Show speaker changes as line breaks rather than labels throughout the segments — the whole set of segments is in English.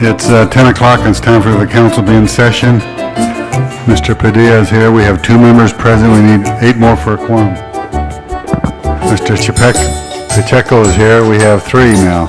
It's 10 o'clock and it's time for the council to be in session. Mr. Padilla is here. We have 2 members present. We need 8 more for a quorum. Mr. Pacheco is here. We have 3 now.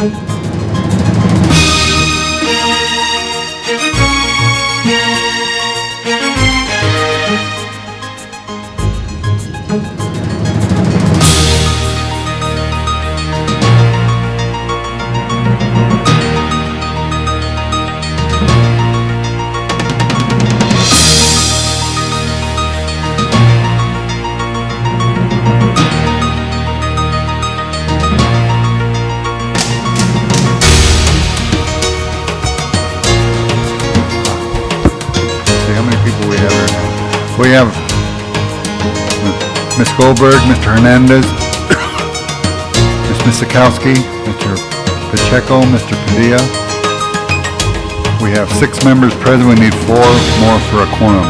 See how many people we have here now. We have Ms. Goldberg, Mr. Hernandez, Ms. Misikowski, Mr. Pacheco, Mr. Padilla. We have 6 members present. We need 4 more for a quorum.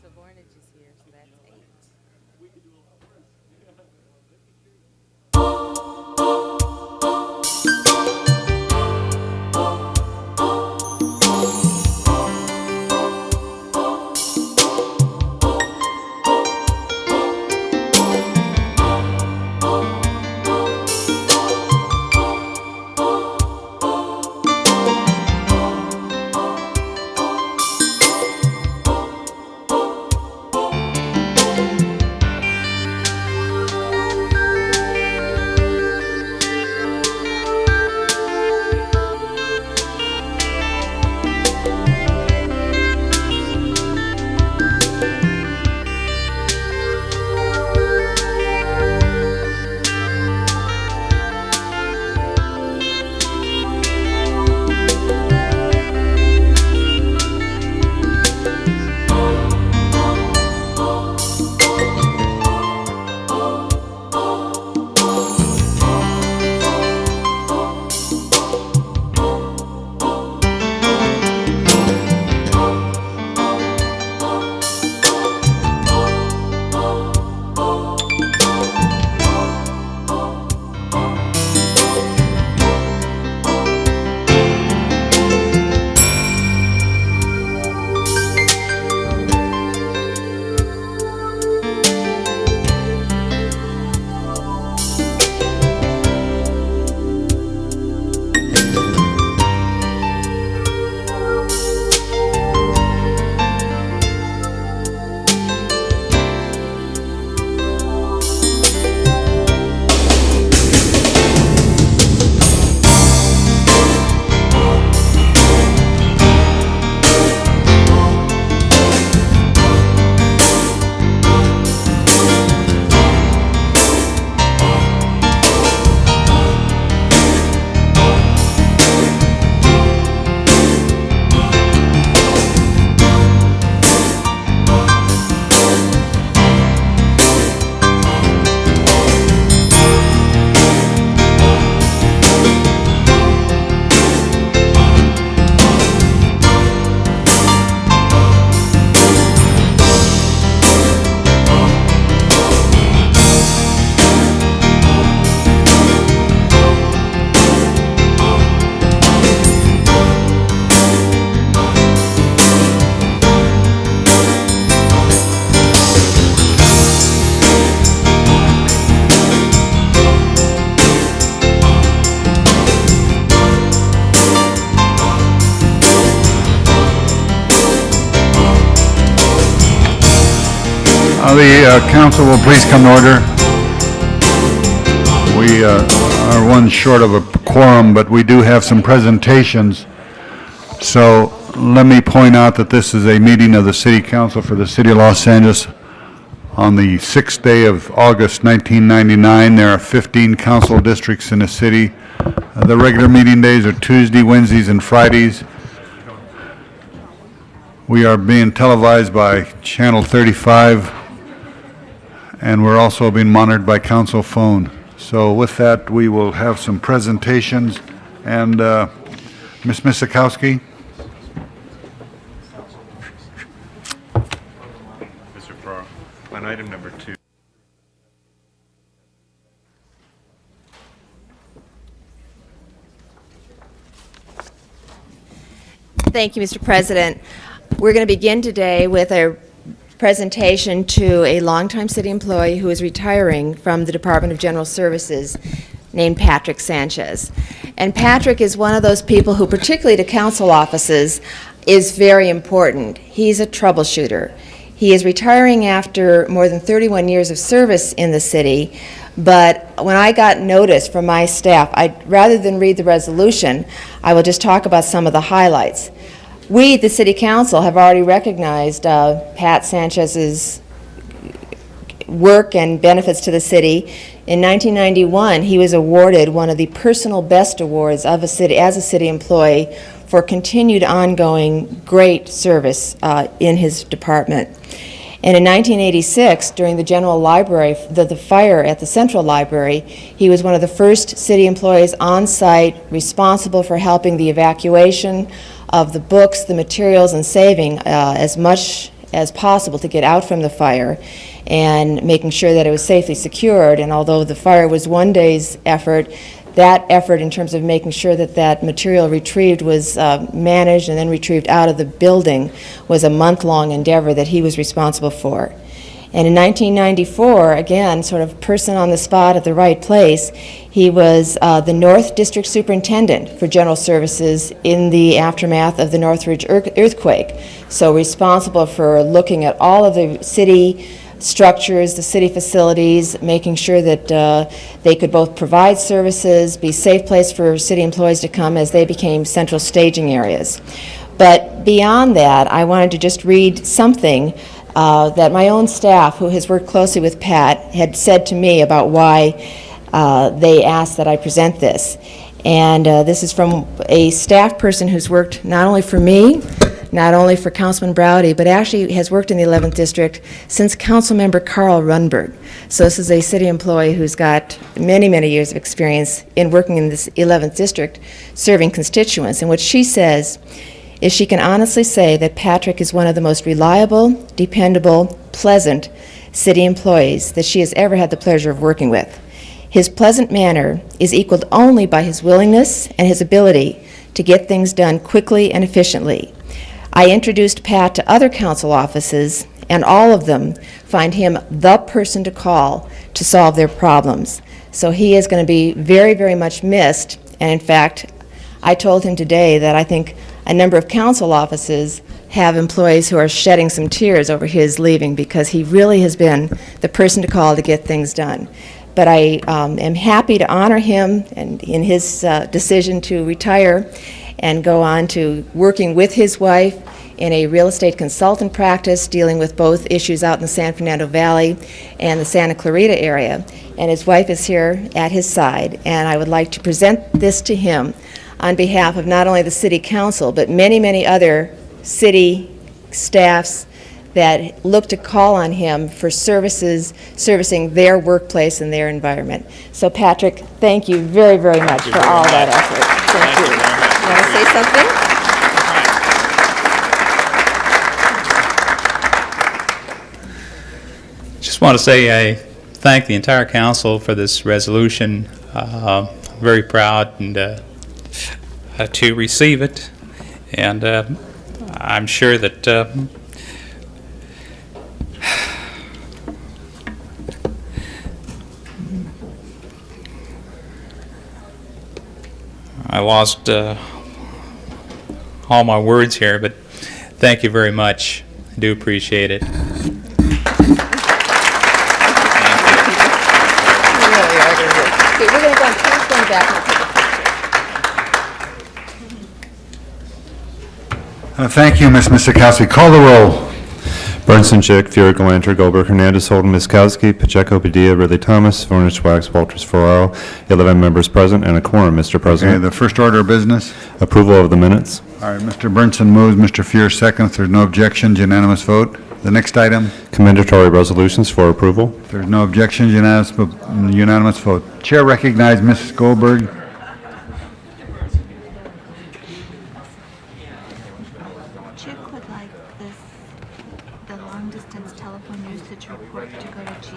So Vornage is here, so that's 8.
The council will please come to order. We are one short of a quorum, but we do have some presentations. So let me point out that this is a meeting of the City Council for the City of Los Angeles on the 6th day of August 1999. There are 15 council districts in the city. The regular meeting days are Tuesday, Wednesdays, and Fridays. We are being televised by Channel 35, and we're also being monitored by council phone. So with that, we will have some presentations. And Ms. Misikowski?
Mr. Farrar, on item number 2.
Thank you, Mr. President. We're going to begin today with a presentation to a longtime city employee who is retiring from the Department of General Services named Patrick Sanchez. And Patrick is one of those people who, particularly to council offices, is very important. He's a troubleshooter. He is retiring after more than 31 years of service in the city, but when I got notice from my staff, rather than read the resolution, I will just talk about some of the highlights. We, the City Council, have already recognized Pat Sanchez's work and benefits to the city. In 1991, he was awarded one of the personal best awards of a city as a city employee for continued ongoing great service in his department. And in 1986, during the General Library, the fire at the Central Library, he was one of the first city employees on site responsible for helping the evacuation of the books, the materials, and saving as much as possible to get out from the fire and making sure that it was safely secured. And although the fire was one day's effort, that effort in terms of making sure that that material retrieved was managed and then retrieved out of the building was a month-long endeavor that he was responsible for. And in 1994, again, sort of person on the spot at the right place, he was the North District Superintendent for General Services in the aftermath of the Northridge earthquake. So responsible for looking at all of the city structures, the city facilities, making sure that they could both provide services, be a safe place for city employees to come as they became central staging areas. But beyond that, I wanted to just read something that my own staff, who has worked closely with Pat, had said to me about why they asked that I present this. And this is from a staff person who's worked not only for me, not only for Councilman Browdy, but actually has worked in the 11th District since Councilmember Carl Runberg. So this is a city employee who's got many, many years of experience in working in this 11th District, serving constituents. And what she says is she can honestly say that Patrick is one of the most reliable, dependable, pleasant city employees that she has ever had the pleasure of working with. His pleasant manner is equaled only by his willingness and his ability to get things done quickly and efficiently. I introduced Pat to other council offices, and all of them find him the person to call to solve their problems. So he is going to be very, very much missed. And in fact, I told him today that I think a number of council offices have employees who are shedding some tears over his leaving because he really has been the person to call to get things done. But I am happy to honor him and in his decision to retire and go on to working with his wife in a real estate consultant practice dealing with both issues out in the San Fernando Valley and the Santa Clarita area. And his wife is here at his side, and I would like to present this to him on behalf of not only the City Council, but many, many other city staffs that look to call on him for services servicing their workplace and their environment. So Patrick, thank you very, very much for all that effort. Thank you. You want to say something?
Just want to say I thank the entire council for this resolution. Very proud and to receive it, and I'm sure that I lost all my words here, but thank you very much. I do appreciate it.
Thank you, Ms. Miskowski. Call the roll.
Bernson, Chick, Fury, Galanter, Goldberg, Hernandez, Holden, Miskowski, Pacheco, Padilla, Ridley Thomas, Vornich, Wax, Walters, Ferraro, 11 members present and a quorum, Mr.
Okay,
President.
the first order of business.
Approval of the minutes.
All right, Mr. Burnson moves, Mr. Fuhr seconds. There's no objections, unanimous vote. The next item,
Commendatory resolutions for approval.
if there's no objections, unanimous vote. Chair recognizes Mrs. Goldberg.
Chick would like this, the long-distance telephone usage report to go to GE,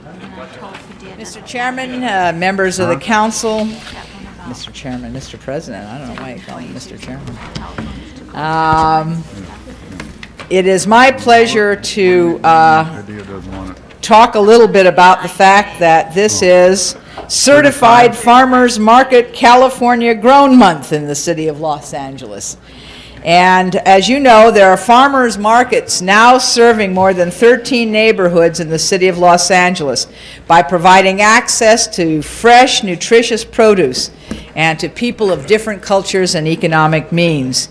and I told Padilla that
Mr. Chairman, members of the council,
that one about
Mr. Chairman, Mr. President, I don't know why you call me Mr. Chairman.
telephones to go.
It is my pleasure to
Padilla doesn't want it.
talk a little bit about the fact that this is Certified Farmers Market California Grown Month in the city of Los Angeles. And as you know, there are farmers markets now serving more than 13 neighborhoods in the city of Los Angeles by providing access to fresh, nutritious produce and to people of different cultures and economic means.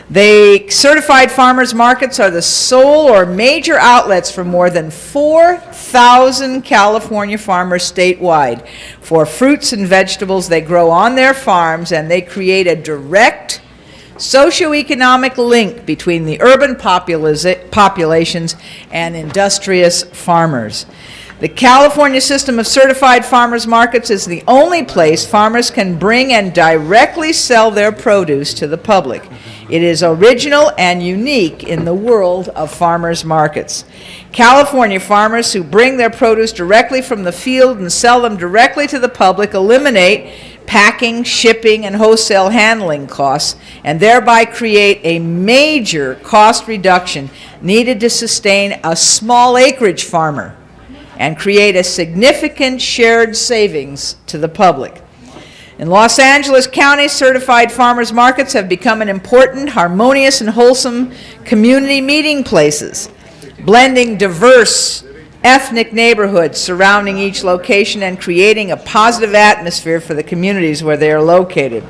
The certified farmers markets are the sole or major outlets for more than 4,000 California farmers statewide for fruits and vegetables they grow on their farms, and they create a direct socioeconomic link between the urban populations and industrious farmers. The California system of certified farmers markets is the only place farmers can bring and directly sell their produce to the public. It is original and unique in the world of farmers markets. California farmers who bring their produce directly from the field and sell them directly to the public eliminate packing, shipping, and wholesale handling costs, and thereby create a major cost reduction needed to sustain a small acreage farmer and create a significant shared savings to the public. In Los Angeles County, certified farmers markets have become an important, harmonious, and wholesome community meeting places, blending diverse ethnic neighborhoods surrounding each location and creating a positive atmosphere for the communities where they are located.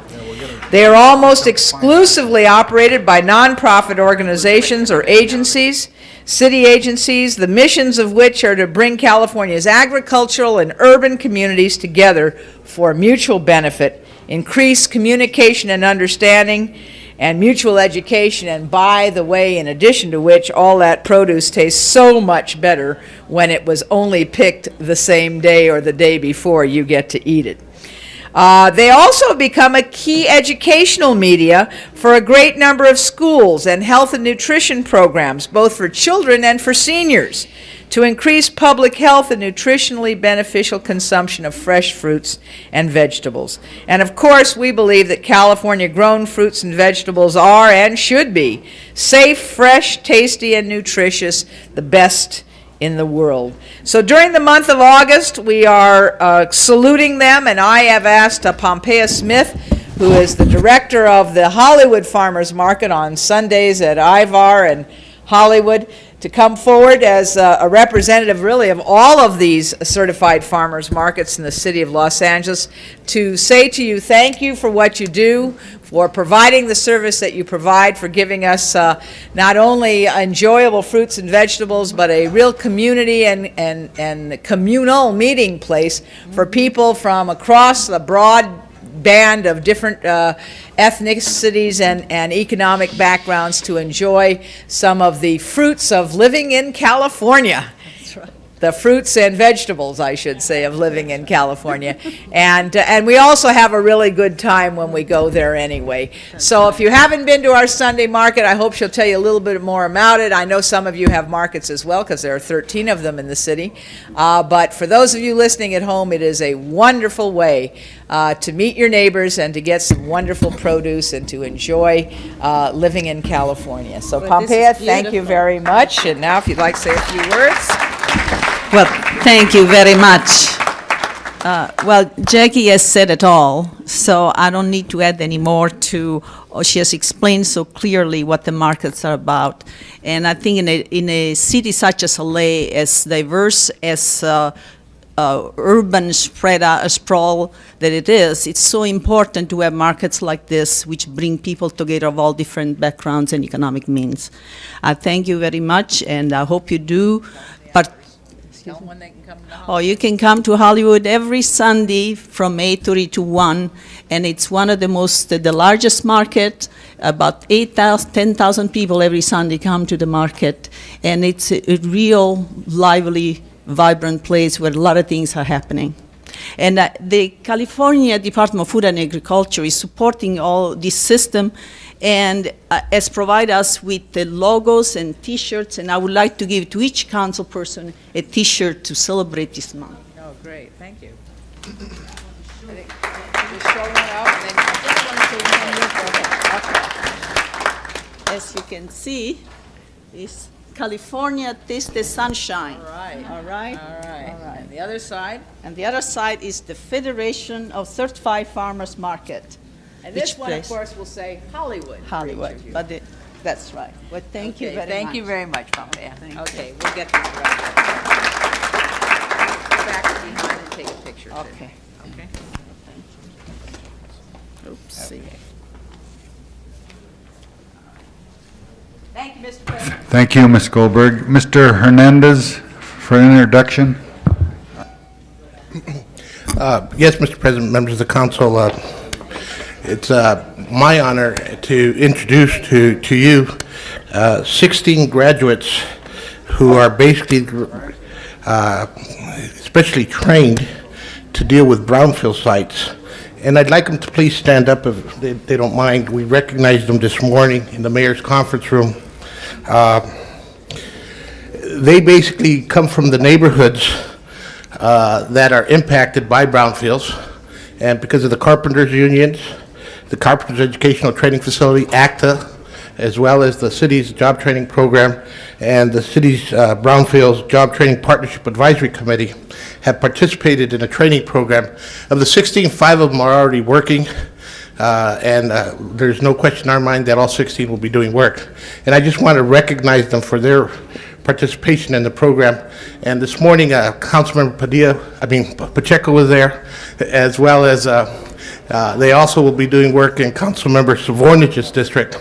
They are almost exclusively operated by nonprofit organizations or agencies, city agencies, the missions of which are to bring California's agricultural and urban communities together for mutual benefit, increase communication and understanding, and mutual education, and by the way, in addition to which, all that produce tastes so much better when it was only picked the same day or the day before you get to eat it. They also become a key educational media for a great number of schools and health and nutrition programs, both for children and for seniors, to increase public health and nutritionally beneficial consumption of fresh fruits and vegetables. And of course, we believe that California-grown fruits and vegetables are and should be safe, fresh, tasty, and nutritious, the best in the world. So during the month of August, we are saluting them, and I have asked Pompea Smith, who is the director of the Hollywood Farmers Market on Sundays at Ivar and Hollywood, to come forward as a representative really of all of these certified farmers markets in the city of Los Angeles, to say to you thank you for what you do, for providing the service that you provide, for giving us not only enjoyable fruits and vegetables, but a real community and communal meeting place for people from across the broad band of different ethnicities and economic backgrounds to enjoy some of the fruits of living in California. The fruits and vegetables, I should say, of living in California. And we also have a really good time when we go there anyway. So if you haven't been to our Sunday market, I hope she'll tell you a little bit more about it. I know some of you have markets as well, because there are 13 of them in the city. But for those of you listening at home, it is a wonderful way to meet your neighbors and to get some wonderful produce and to enjoy living in California. So Pompea, thank you very much. And now if you'd like to say a few words.
Well, thank you very much. Well, Jackie has said it all, so I don't need to add any more to, she has explained so clearly what the markets are about. And I think in a city such as LA, as diverse as urban sprawl that it is, it's so important to have markets like this which bring people together of all different backgrounds and economic means. I thank you very much, and I hope you do.
Tell them when they can come to
Oh, you can come to Hollywood every Sunday from 8:30 to 1, and it's one of the largest market. About 10,000 people every Sunday come to the market, and it's a real lively, vibrant place where a lot of things are happening. And the California Department of Food and Agriculture is supporting all this system and has provided us with the logos and T-shirts, and I would like to give to each council person a T-shirt to celebrate this month.
Oh, great, thank you. Just show one out, and then I think I want to say one more. Okay.
As you can see, is California Taste the Sunshine.
All right.
All right?
All right.
All right.
And the other side?
And the other side is the Federation of Certified Farmers Market.
And this
Which
one, of
place?
course, will say Hollywood. for each
Hollywood,
of you.
but that's right. Well, thank you
Okay,
very much.
Thank you very much, Pompey.
Thank you.
Okay, we'll get this right. Go back behind and take a picture. too.
Okay.
Okay?
Oopsie.
Thank you, Mr. President.
Thank you, Ms. Goldberg. Mr. Hernandez for an introduction.
Yes, Mr. President, members of the council, it's my honor to introduce to you 16 graduates who are basically specially trained to deal with brownfield sites. And I'd like them to please stand up if they don't mind. We recognized them this morning in the mayor's conference room. They basically come from the neighborhoods that are impacted by brownfields, and because of the carpenters unions, the Carpenters Educational Training Facility, ACTA, as well as the city's job training program and the city's Brownfields Job Training Partnership Advisory Committee have participated in a training program. Of the 16, 5 of them are already working, and there's no question in our mind that all 16 will be doing work. And I just want to recognize them for their participation in the program. And this morning, Councilmember Pacheco was there, as well as they also will be doing work in Councilmember Savornich's district.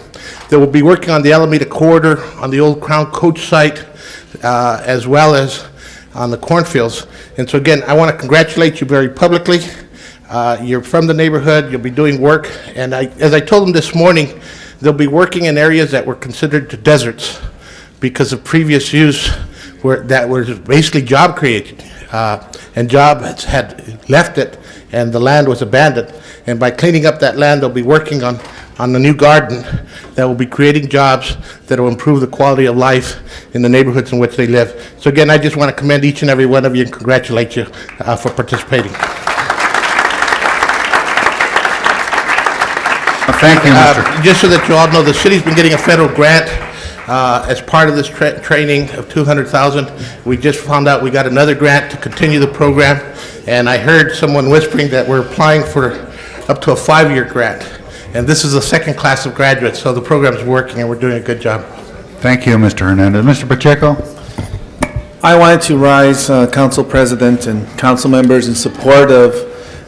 They will be working on the Alameda Corridor, on the old Crown Coach site, as well as on the cornfields. And so again, I want to congratulate you very publicly. You're from the neighborhood, you'll be doing work, and as I told them this morning, they'll be working in areas that were considered deserts because of previous use that was basically job created, and jobs had left it, and the land was abandoned. And by cleaning up that land, they'll be working on the new garden that will be creating jobs that will improve the quality of life in the neighborhoods in which they live. So again, I just want to commend each and every one of you and congratulate you for participating.
Thank you, Mr.
Just so that you all know, the city's been getting a federal grant as part of this training of $200,000. We just found out we got another grant to continue the program, and I heard someone whispering that we're applying for up to a 5-year grant. And this is the second class of graduates, so the program's working and we're doing a good job.
Thank you, Mr. Hernandez. Mr. Pacheco?
I wanted to rise, Council President and council members, in support of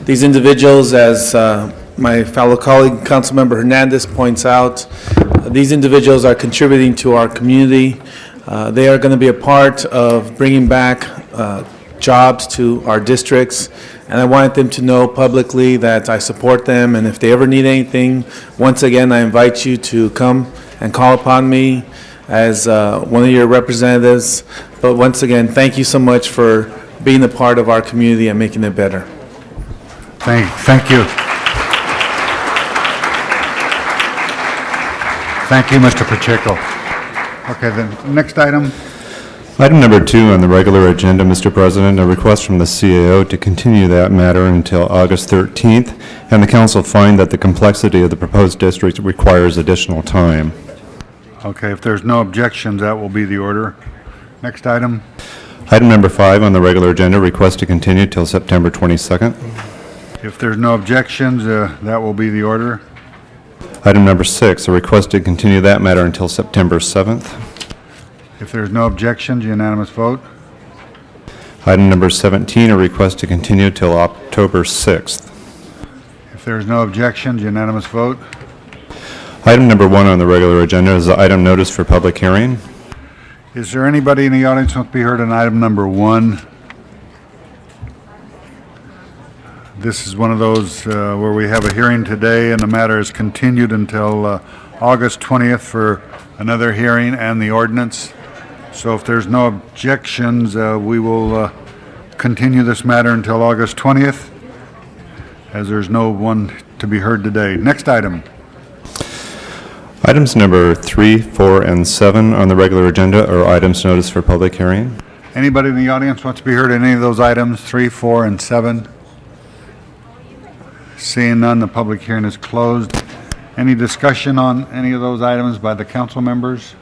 these individuals. As my fellow colleague, Councilmember Hernandez, points out, these individuals are contributing to our community. They are going to be a part of bringing back jobs to our districts, and I wanted them to know publicly that I support them, and if they ever need anything, once again, I invite you to come and call upon me as one of your representatives. But once again, thank you so much for being a part of our community and making it better.
Thank you. Thank you, Mr. Pacheco. Okay, the next item.
Item number 2 on the regular agenda, Mr. President, a request from the CAO to continue that matter until August 13th, and the council find that the complexity of the proposed district requires additional time.
Okay, if there's no objections, that will be the order. Next item.
Item number 5 on the regular agenda, request to continue till September 22nd.
If there's no objections, that will be the order.
Item number 6, a request to continue that matter until September 7th.
If there's no objections, unanimous vote.
Item number 17, a request to continue till October 6th.
If there's no objections, unanimous vote.
Item number 1 on the regular agenda is the item notice for public hearing.
Is there anybody in the audience who wants to be heard on item number 1? This is one of those where we have a hearing today, and the matter is continued until August 20th for another hearing and the ordinance. So if there's no objections, we will continue this matter until August 20th, as there's no one to be heard today. Next item.
Items number 3, 4, and 7 on the regular agenda are items noticed for public hearing.
Anybody in the audience wants to be heard on any of those items, 3, 4, and 7? Seeing none, the public hearing is closed. Any discussion on any of those items by the council members?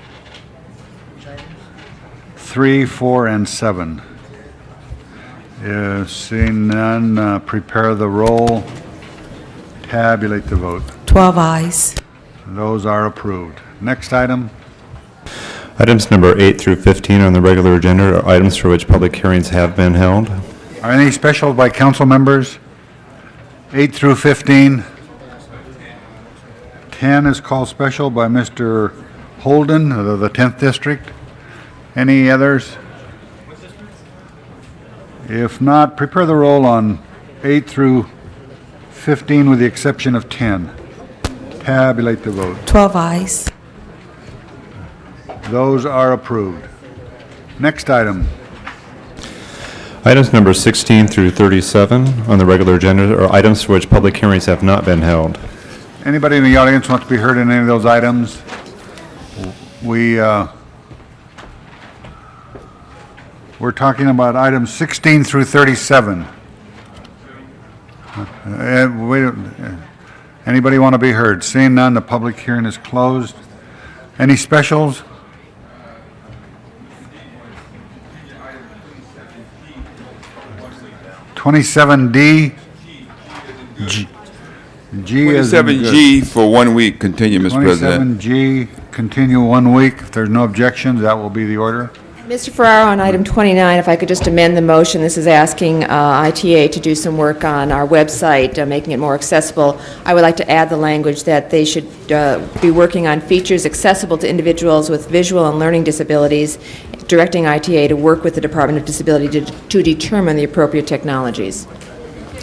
3, 4, and 7. Seeing none, prepare the roll, tabulate the vote.
12 eyes.
Those are approved. Next item.
Items number 8 through 15 on the regular agenda are items for which public hearings have been held.
Are any special by council members? 8 through 15. 10 is called special by Mr. Holden of the 10th District. Any others? If not, prepare the roll on 8 through 15 with the exception of 10. Tabulate the vote.
12 eyes.
Those are approved. Next item.
Items number 16 through 37 on the regular agenda are items for which public hearings have not been held.
Anybody in the audience want to be heard in any of those items? We're talking about items 16 through 37. Anybody want to be heard? Seeing none, the public hearing is closed. Any specials? $27D. G is in good.
27G for 1 week, continue, Mr. President.
27G, continue 1 week. If there's no objections, that will be the order.
Mr. Ferraro, on item 29, if I could just amend the motion, this is asking ITA to do some work on our website, making it more accessible. I would like to add the language that they should be working on features accessible to individuals with visual and learning disabilities, directing ITA to work with the Department of Disability to determine the appropriate technologies.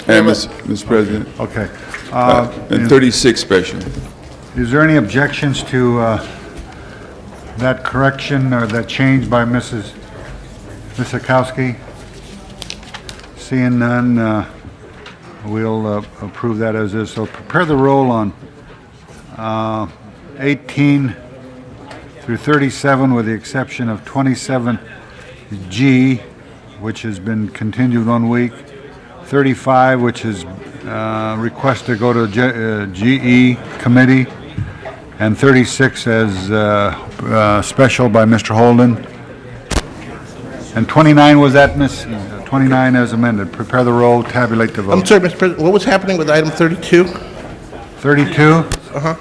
And Mr. President,
Okay.
and 36 special.
Is there any objections to that correction or that change by Ms. Akowski? Seeing none, we'll approve that as is. So prepare the roll on 18 through 37 with the exception of 27G, which has been continued 1 week, 35, which is request to go to GE committee, and 36 as special by Mr. Holden. And 29 was that, Miss? 29 as amended. Prepare the roll, tabulate the vote.
I'm sorry, Mr. President, what was happening with item 32?
32?
Uh-huh.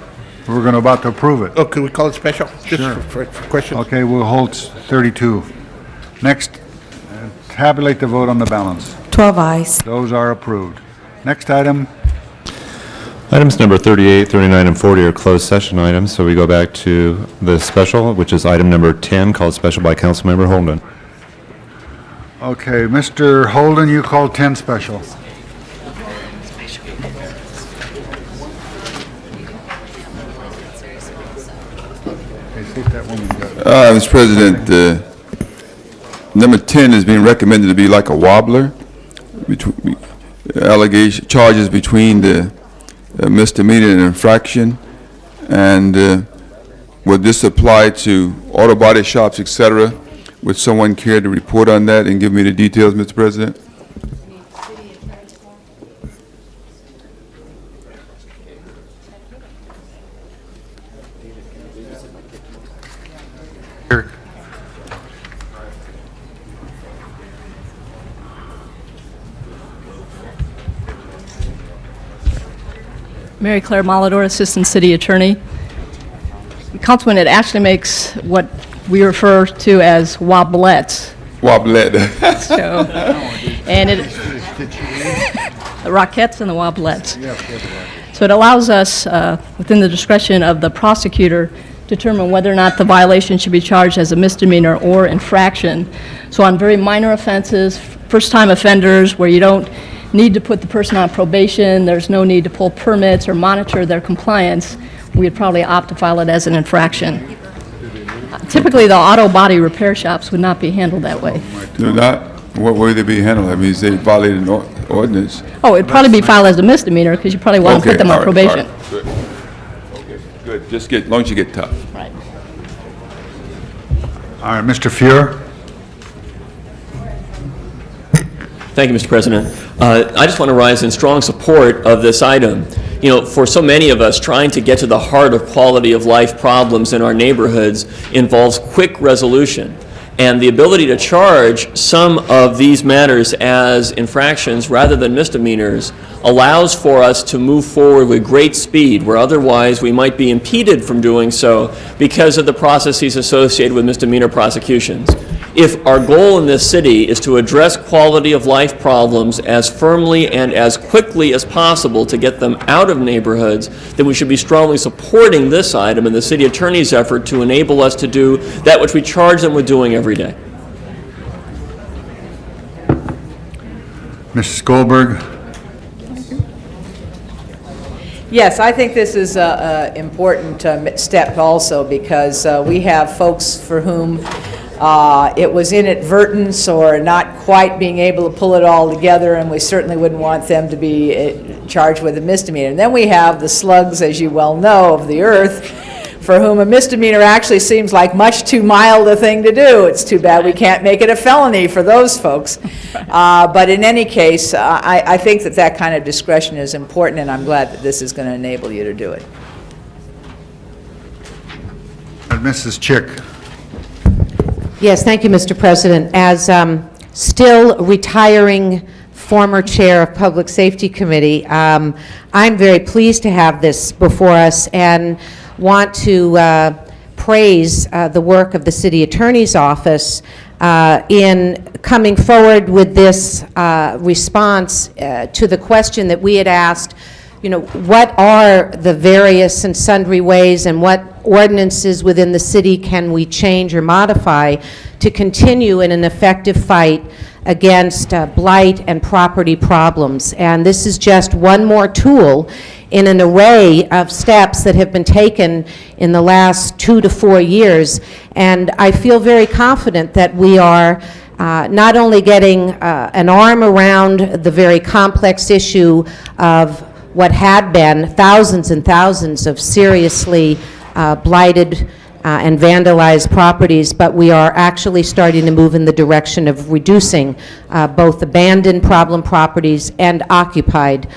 We're about to approve it.
Oh, could we call it special? Just
Sure.
for questions?
Okay, we'll hold 32. Next, tabulate the vote on the balance.
12 eyes.
Those are approved. Next item.
Items number 38, 39, and 40 are closed session items, so we go back to the special, which is item number 10, called special by Councilmember Holden.
Okay, Mr. Holden, you called 10 special.
Mr. President, number 10 is being recommended to be like a wobbler. Charges between the misdemeanor and infraction, and would this apply to auto body shops, etc.? Would someone care to report on that and give me the details, Mr. President?
Mary Claire Malador, Assistant City Attorney. Councilman, it actually makes what we refer to as wobblettes
Wobblet.
So, and it, the Rockettes and the Wobblettes. So it allows us, within the discretion of the prosecutor, determine whether or not the violation should be charged as a misdemeanor or infraction. So on very minor offenses, first-time offenders, where you don't need to put the person on probation, there's no need to pull permits or monitor their compliance, we'd probably opt to file it as an infraction. Typically, the auto body repair shops would not be handled that way.
They're not, what way they be handled? That means they violated an ordinance.
Oh, it'd probably be filed as a misdemeanor, because you probably want to
Okay,
put them on
all right,
probation.
all right, good. Okay, good, just get, as long as you get tough.
Right.
All right, Mr. Fuhr?
Thank you, Mr. President. I just want to rise in strong support of this item. You know, for so many of us, trying to get to the heart of quality of life problems in our neighborhoods involves quick resolution. And the ability to charge some of these matters as infractions rather than misdemeanors allows for us to move forward with great speed, where otherwise we might be impeded from doing so because of the processes associated with misdemeanor prosecutions. If our goal in this city is to address quality of life problems as firmly and as quickly as possible to get them out of neighborhoods, then we should be strongly supporting this item and the city attorney's effort to enable us to do that which we charge them with doing every day.
Mrs. Goldberg?
Yes, I think this is an important step also, because we have folks for whom it was inadvertence or not quite being able to pull it all together, and we certainly wouldn't want them to be charged with a misdemeanor. And then we have the slugs, as you well know, of the earth, for whom a misdemeanor actually seems like much too mild a thing to do. It's too bad we can't make it a felony for those folks. But in any case, I think that that kind of discretion is important, and I'm glad that this is going to enable you to do it.
And Mrs. Chick?
Yes, thank you, Mr. President. As still retiring former chair of Public Safety Committee, I'm very pleased to have this before us and want to praise the work of the City Attorney's Office in coming forward with this response to the question that we had asked, you know, what are the various and sundry ways and what ordinances within the city can we change or modify to continue in an effective fight against blight and property problems. And this is just one more tool in an array of steps that have been taken in the last 2 to 4 years. And I feel very confident that we are not only getting an arm around the very complex issue of what had been thousands and thousands of seriously blighted and vandalized properties, but we are actually starting to move in the direction of reducing both abandoned problem properties and occupied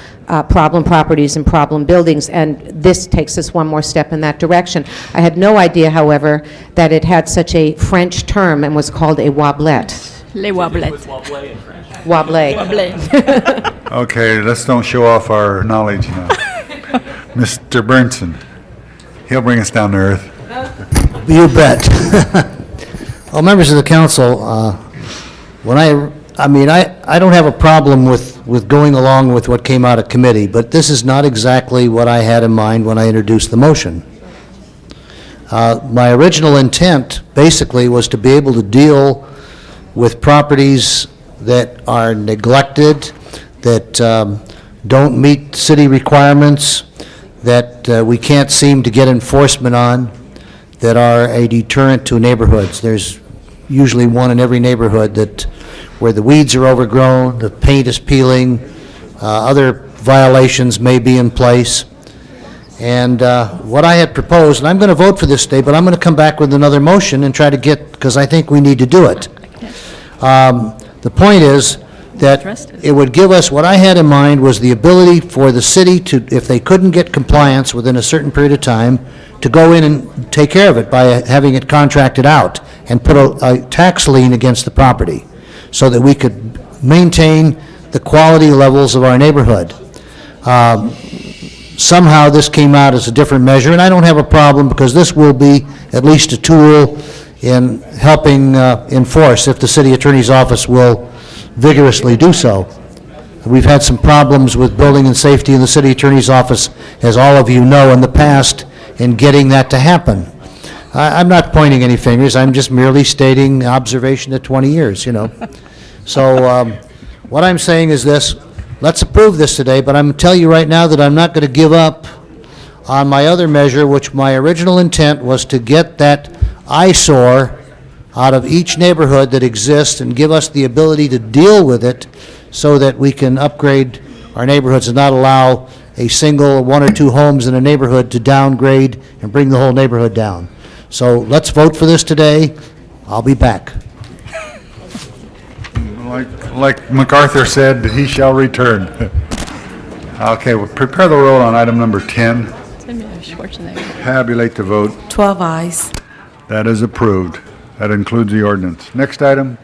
problem properties and problem buildings, and this takes us one more step in that direction. I had no idea, however, that it had such a French term and was called a woblette.
Les Wobblettes.
Wobblet.
Okay, let's don't show off our knowledge now. Mr. Burnson, he'll bring us down to earth.
You bet. Well, members of the council, when I don't have a problem with going along with what came out of committee, but this is not exactly what I had in mind when I introduced the motion. My original intent basically was to be able to deal with properties that are neglected, that don't meet city requirements, that we can't seem to get enforcement on, that are a deterrent to neighborhoods. There's usually one in every neighborhood that where the weeds are overgrown, the paint is peeling, other violations may be in place. And what I had proposed, and I'm going to vote for this today, but I'm going to come back with another motion and try to get, because I think we need to do it. The point is that it would give us, what I had in mind was the ability for the city to, if they couldn't get compliance within a certain period of time, to go in and take care of it by having it contracted out and put a tax lien against the property so that we could maintain the quality levels of our neighborhood. Somehow this came out as a different measure, and I don't have a problem because this will be at least a tool in helping enforce, if the city attorney's office will vigorously do so. We've had some problems with building and safety in the city attorney's office, as all of you know, in the past, in getting that to happen. I'm not pointing any fingers, I'm just merely stating observation of 20 years, you know. So what I'm saying is this: let's approve this today, but I'm going to tell you right now that I'm not going to give up on my other measure, which my original intent was to get that eyesore out of each neighborhood that exists and give us the ability to deal with it so that we can upgrade our neighborhoods and not allow a single one or two homes in a neighborhood to downgrade and bring the whole neighborhood down. So let's vote for this today. I'll be back.
Like MacArthur said, he shall return. Okay, well, prepare the roll on item number 10. Tabulate the vote.
12 eyes.
That is approved. That includes the ordinance. Next item.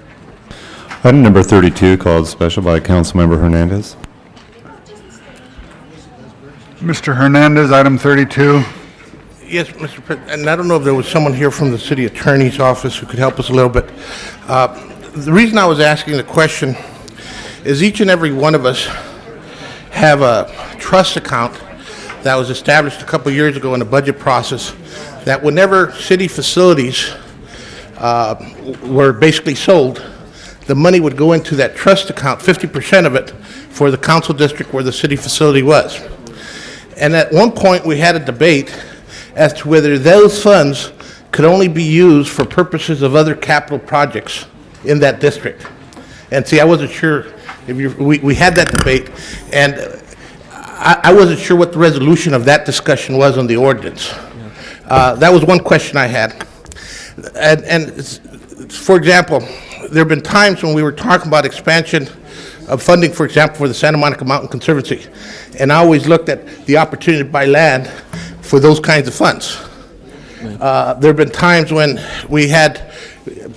Item number 32, called special by Councilmember Hernandez.
Mr. Hernandez, item 32.
Yes, Mr. President, and I don't know if there was someone here from the city attorney's office who could help us a little bit. The reason I was asking the question is each and every one of us have a trust account that was established a couple years ago in the budget process, that whenever city facilities were basically sold, the money would go into that trust account, 50% of it, for the council district where the city facility was. And at one point, we had a debate as to whether those funds could only be used for purposes of other capital projects in that district. And see, I wasn't sure if we had that debate, and I wasn't sure what the resolution of that discussion was on the ordinance. That was one question I had. And for example, there have been times when we were talking about expansion of funding, for example, for the Santa Monica Mountain Conservancy, and I always looked at the opportunity to buy land for those kinds of funds. There have been times when we had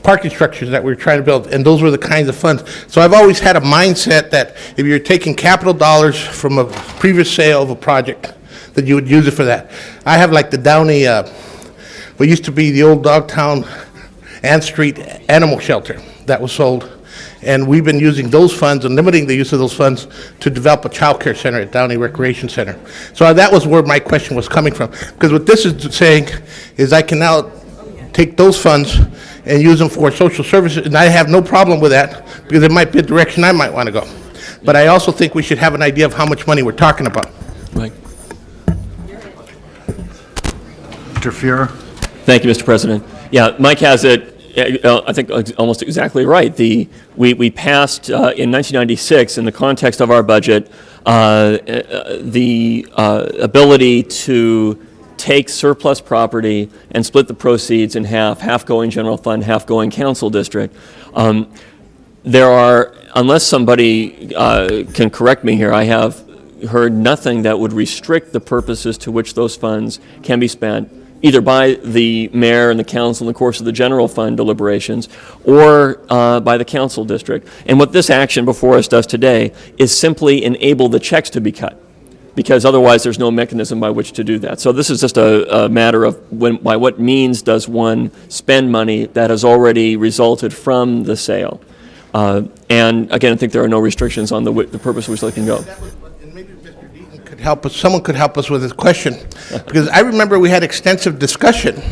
parking structures that we were trying to build, and those were the kinds of funds. So I've always had a mindset that if you're taking capital dollars from a previous sale of a project, that you would use it for that. I have like the Downey, what used to be the old Dogtown Ann Street Animal Shelter that was sold, and we've been using those funds and limiting the use of those funds to develop a child care center at Downey Recreation Center. So that was where my question was coming from, because what this is saying is I can now take those funds and use them for social services, and I have no problem with that, because it might be a direction I might want to go. But I also think we should have an idea of how much money we're talking about.
Right.
Mr. Fuhrer.
Thank you, Mr. President. Yeah, Mike has it, I think, almost exactly right. We passed in 1996, in the context of our budget, the ability to take surplus property and split the proceeds in half going general fund, half going council district. There are, unless somebody can correct me here, I have heard nothing that would restrict the purposes to which those funds can be spent, either by the mayor and the council in the course of the general fund deliberations, or by the council district. And what this action before us does today is simply enable the checks to be cut, because otherwise there's no mechanism by which to do that. So this is just a matter of by what means does one spend money that has already resulted from the sale. And again, I think there are no restrictions on the purpose which they can go.
And maybe Mr. Deaton could help us, someone could help us with this question, because I remember we had extensive discussion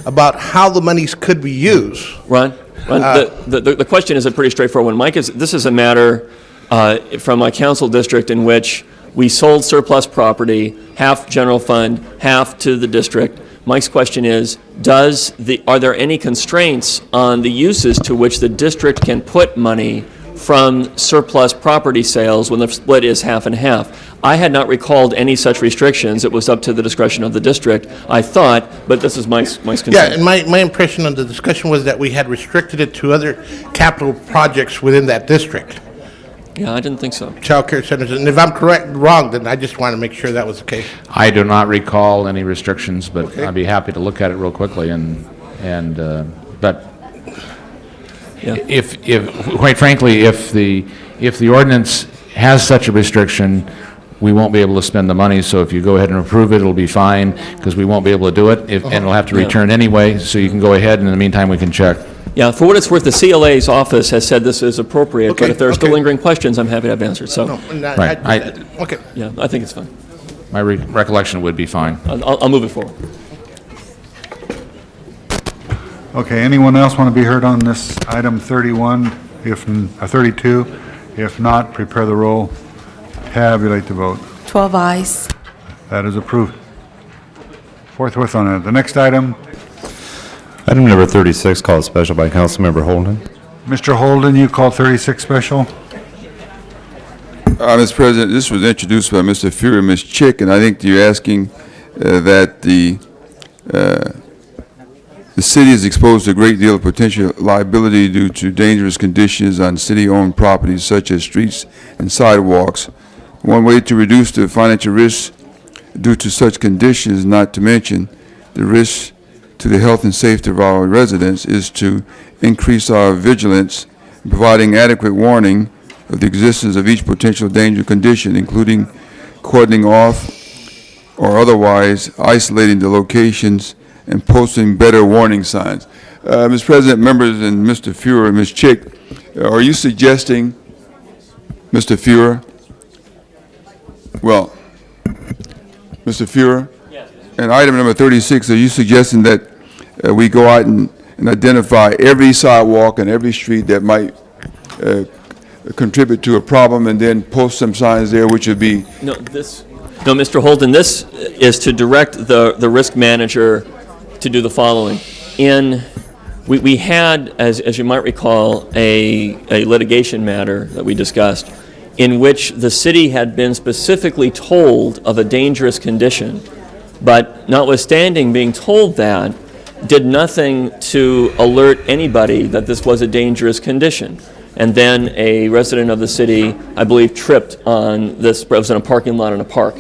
about how the monies could be used.
Ron, the question is a pretty straightforward one. Mike, this is a matter from my council district in which we sold surplus property, half general fund, half to the district. Mike's question is, are there any constraints on the uses to which the district can put money from surplus property sales when the split is half and half? I had not recalled any such restrictions. It was up to the discretion of the district, I thought, but this is Mike's concern.
Yeah, and my impression on the discussion was that we had restricted it to other capital projects within that district.
Yeah, I didn't think so.
Child care centers, and if I'm wrong, then I just want to make sure that was the case.
I do not recall any restrictions, but
Okay.
I'd be happy to look at it real quickly but
Yeah.
if quite frankly, if the ordinance has such a restriction, we won't be able to spend the money, so if you go ahead and approve it, it'll be fine, because we won't be able to do it, and we'll have to
Yeah.
return anyway, so you can go ahead, and in the meantime, we can check.
Yeah, for what it's worth, the CLA's office has said this is appropriate, but
Okay,
if there are still
okay.
lingering questions, I'm happy to have answers, so,
Right.
Okay.
yeah, I think it's fine.
My recollection would be fine.
I'll move it forward.
Okay, anyone else want to be heard on this item 31, 32? If not, prepare the roll, tabulate the vote.
12 eyes.
That is approved. Forthwith on it. The next item,
Item number 36, called special by Councilmember Holden.
Mr. Holden, you call 36 special?
Mr. President, this was introduced by Mr. Fury and Ms. Chick, and I think you're asking that the city is exposed to a great deal of potential liability due to dangerous conditions on city-owned properties such as streets and sidewalks. One way to reduce the financial risks due to such conditions, not to mention the risks to the health and safety of our residents, is to increase our vigilance in providing adequate warning of the existence of each potential danger condition, including cordoning off or otherwise isolating the locations and posting better warning signs. Mr. President, members, and Mr. Fuhrer, Ms. Chick, are you suggesting, Mr. Fuhrer? Well, Mr. Fuhrer? Yes. And item number 36, are you suggesting that we go out and identify every sidewalk and every street that might contribute to a problem and then post some signs there, which would be...
No, Mr. Holden, this is to direct the risk manager to do the following. We had, as you might recall, a litigation matter that we discussed in which the city had been specifically told of a dangerous condition, but notwithstanding being told that, did nothing to alert anybody that this was a dangerous condition. And then a resident of the city, I believe, tripped on this, it was in a parking lot in a park,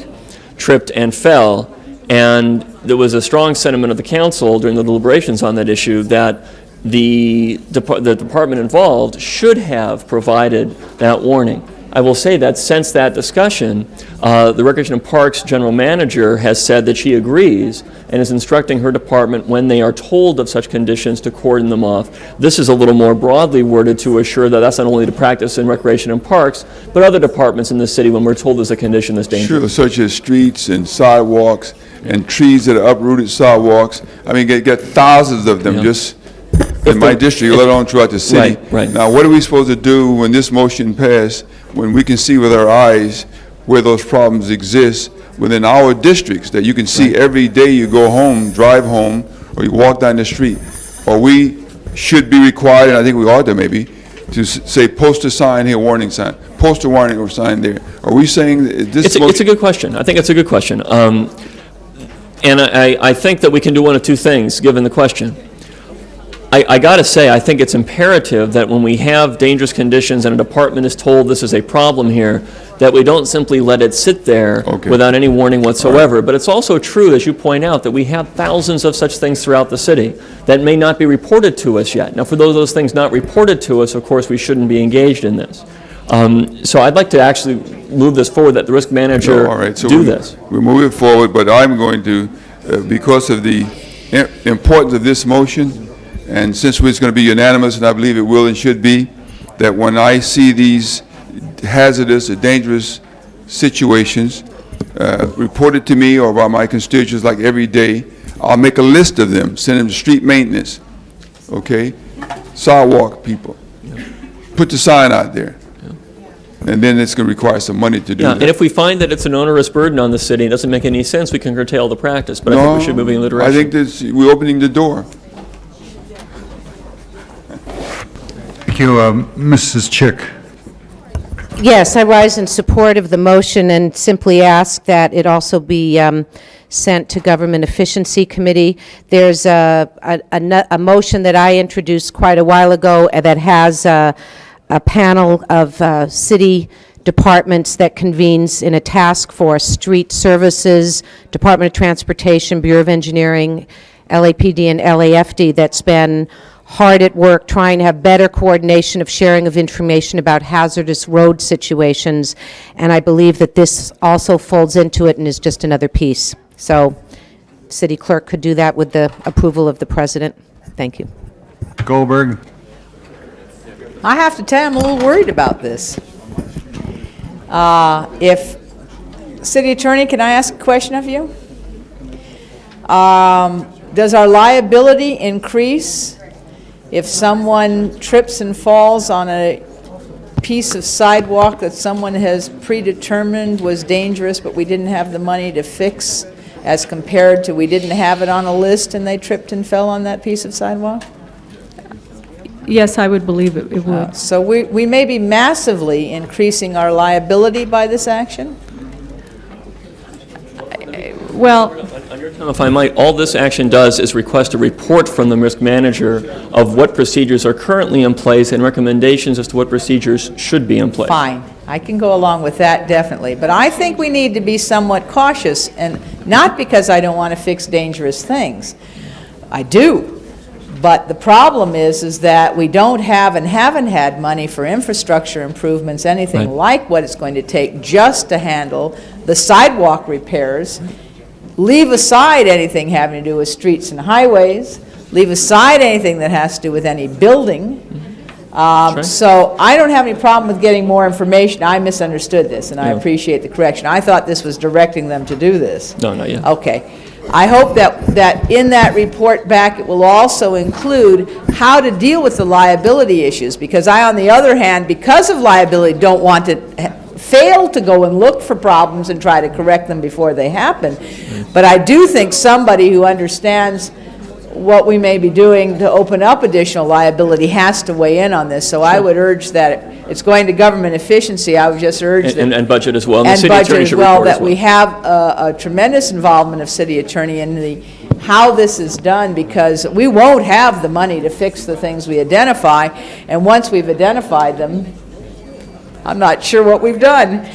tripped and fell, and there was a strong sentiment of the council during the deliberations on that issue that the department involved should have provided that warning. I will say that since that discussion, the Recreation and Parks General Manager has said that she agrees and is instructing her department when they are told of such conditions to cordon them off. This is a little more broadly worded to assure that that's not only the practice in Recreation and Parks, but other departments in the city when we're told there's a condition that's dangerous.
Sure, such as streets and sidewalks and trees that are uprooted sidewalks. I mean, get thousands of them just in my district, let alone throughout the city.
Right.
Now, what are we supposed to do when this motion passed, when we can see with our eyes where those problems exist within our districts, that you can see every day you go home, drive home, or you walk down the street? Or we should be required, and I think we ought to maybe, to say, post a sign here, warning sign, post a warning or sign there. Are we saying that this
It's a good question. I think it's a good question. And I think that we can do one of two things, given the question. I got to say, I think it's imperative that when we have dangerous conditions and a department is told this is a problem here, that we don't simply let it sit there without any warning whatsoever. But it's also true, as you point out, that we have thousands of such things throughout the city that may not be reported to us yet. Now, for those things not reported to us, of course, we shouldn't be engaged in this. So I'd like to actually move this forward, that the risk manager do this.
We'll move it forward, but I'm going to, because of the importance of this motion, and since it's going to be unanimous, and I believe it will and should be, that when I see these hazardous or dangerous situations reported to me or by my constituents like every day, I'll make a list of them, send them to street maintenance, okay? Sidewalk people. Put the sign out there. And then it's going to require some money to do that.
And if we find that it's an onerous burden on the city, it doesn't make any sense, we can curtail the practice. But I think we should be moving in the direction.
I think this, we're opening the door.
Thank you, Mrs. Chick.
Yes, I rise in support of the motion and simply ask that it also be sent to Government Efficiency Committee. There's a motion that I introduced quite a while ago that has a panel of city departments that convenes in a task force: Street Services, Department of Transportation, Bureau of Engineering, LAPD, and LAFD, that's been hard at work trying to have better coordination of sharing of information about hazardous road situations, and I believe that this also folds into it and is just another piece. So, City Clerk could do that with the approval of the President. Thank you.
Goldberg?
I have to tell you, I'm a little worried about this. If, City Attorney, can I ask a question of you? Does our liability increase if someone trips and falls on a piece of sidewalk that someone has predetermined was dangerous, but we didn't have the money to fix, as compared to we didn't have it on a list and they tripped and fell on that piece of sidewalk?
Yes, I would believe it would.
So we may be massively increasing our liability by this action?
Well,
On your time, if I might, all this action does is request a report from the risk manager of what procedures are currently in place and recommendations as to what procedures should be in place.
Fine, I can go along with that, definitely. But I think we need to be somewhat cautious, and not because I don't want to fix dangerous things. I do. But the problem is that we don't have and haven't had money for infrastructure improvements, anything like what it's going to take just to handle the sidewalk repairs. Leave aside anything having to do with streets and highways, leave aside anything that has to do with any building. So I don't have any problem with getting more information. I misunderstood this, and I appreciate the correction. I thought this was directing them to do this.
No, not yet.
Okay. I hope that in that report back, it will also include how to deal with the liability issues, because I, on the other hand, because of liability, don't want to fail to go and look for problems and try to correct them before they happen. But I do think somebody who understands what we may be doing to open up additional liability has to weigh in on this. So I would urge that it's going to government efficiency. I would just urge that.
And budget as well.
And
the city
budget
attorney
as
should
well,
report as
that we have a tremendous involvement of city attorney in the, how this is done, because we won't have the money to fix the things we identify, and once we've identified them, I'm not sure what we've done.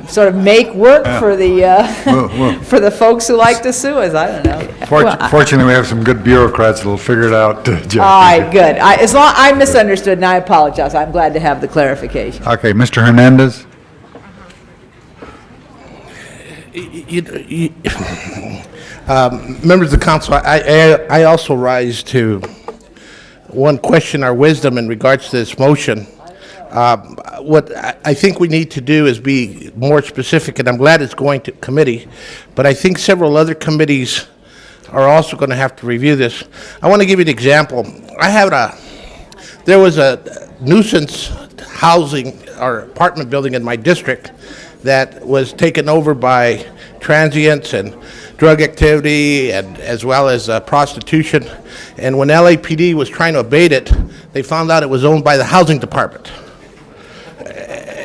Sort of make work for the, for the folks who like to sue us, I don't know.
Fortunately, we have some good bureaucrats that'll figure it out, Jackie.
All right, good. As long, I misunderstood, and I apologize. I'm glad to have the clarification.
Okay, Mr. Hernandez?
Members of the council, I also rise to, one, question our wisdom in regards to this motion. What I think we need to do is be more specific, and I'm glad it's going to committee, but I think several other committees are also going to have to review this. I want to give you an example. There was a nuisance housing or apartment building in my district that was taken over by transients and drug activity, and as well as prostitution. And when LAPD was trying to abate it, they found out it was owned by the housing department.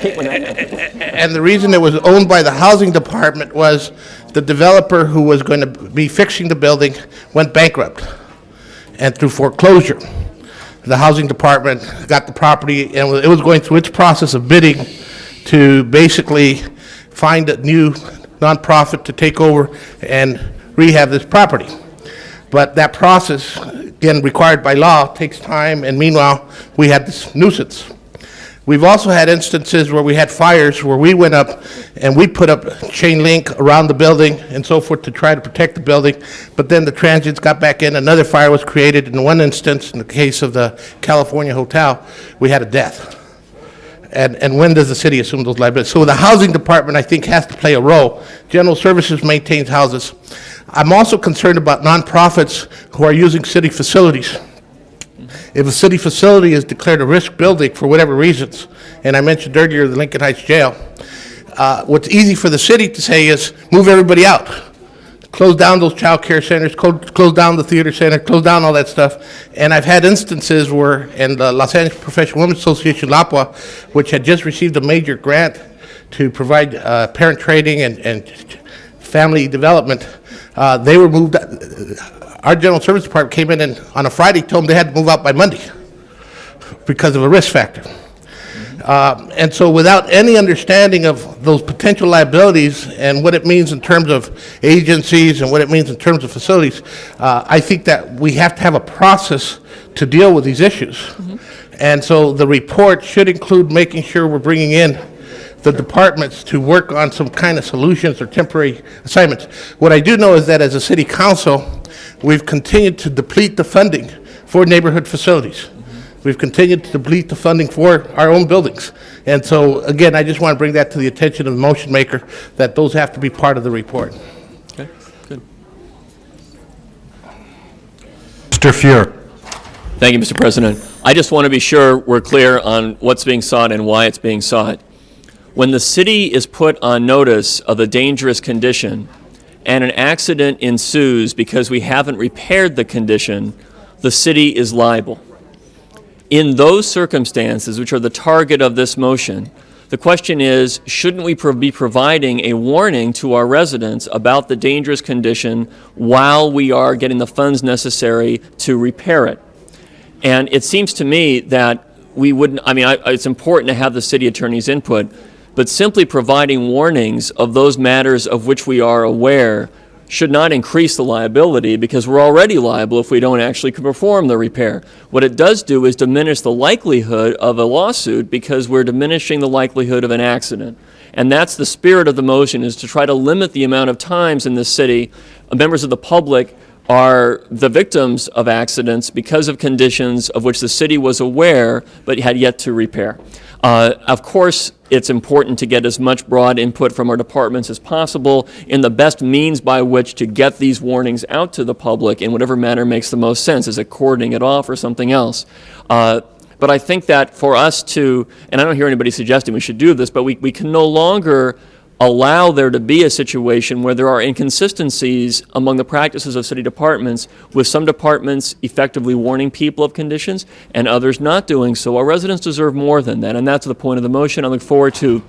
And the reason it was owned by the housing department was the developer who was going to be fixing the building went bankrupt. And through foreclosure, the housing department got the property, and it was going through its process of bidding to basically find a new nonprofit to take over and rehab this property. But that process, again, required by law, takes time, and meanwhile, we had this nuisance. We've also had instances where we had fires where we went up and we put up chain link around the building and so forth to try to protect the building, but then the transients got back in, another fire was created. In one instance, in the case of the California Hotel, we had a death. And when does the city assume those liabilities? So the housing department, I think, has to play a role. General Services maintains houses. I'm also concerned about nonprofits who are using city facilities. If a city facility is declared a risk building for whatever reasons, and I mentioned earlier the Lincoln Heights Jail, what's easy for the city to say is move everybody out. Close down those child care centers, close down the theater center, close down all that stuff. And I've had instances where, in the Los Angeles Professional Women's Association, LAPWA, which had just received a major grant to provide parent training and family development, they were moved. Our General Service Department came in and on a Friday told them they had to move out by Monday because of a risk factor. And so without any understanding of those potential liabilities and what it means in terms of agencies and what it means in terms of facilities, I think that we have to have a process to deal with these issues. And so the report should include making sure we're bringing in the departments to work on some kind of solutions or temporary assignments. What I do know is that as a city council, we've continued to deplete the funding for neighborhood facilities. We've continued to deplete the funding for our own buildings. And so, again, I just want to bring that to the attention of the motion maker, that those have to be part of the report.
Okay, good.
Mr. Fuhr.
Thank you, Mr. President. I just want to be sure we're clear on what's being sought and why it's being sought. When the city is put on notice of a dangerous condition and an accident ensues because we haven't repaired the condition, the city is liable. In those circumstances, which are the target of this motion, the question is, shouldn't we be providing a warning to our residents about the dangerous condition while we are getting the funds necessary to repair it? And it seems to me that we wouldn't, it's important to have the city attorney's input, but simply providing warnings of those matters of which we are aware should not increase the liability, because we're already liable if we don't actually perform the repair. What it does do is diminish the likelihood of a lawsuit, because we're diminishing the likelihood of an accident. And that's the spirit of the motion, is to try to limit the amount of times in this city members of the public are the victims of accidents because of conditions of which the city was aware but had yet to repair. Of course, it's important to get as much broad input from our departments as possible in the best means by which to get these warnings out to the public in whatever manner makes the most sense. Is it cordoning it off or something else? But I think that for us to, and I don't hear anybody suggesting we should do this, but we can no longer allow there to be a situation where there are inconsistencies among the practices of city departments, with some departments effectively warning people of conditions and others not doing so. Our residents deserve more than that, and that's the point of the motion. I look forward to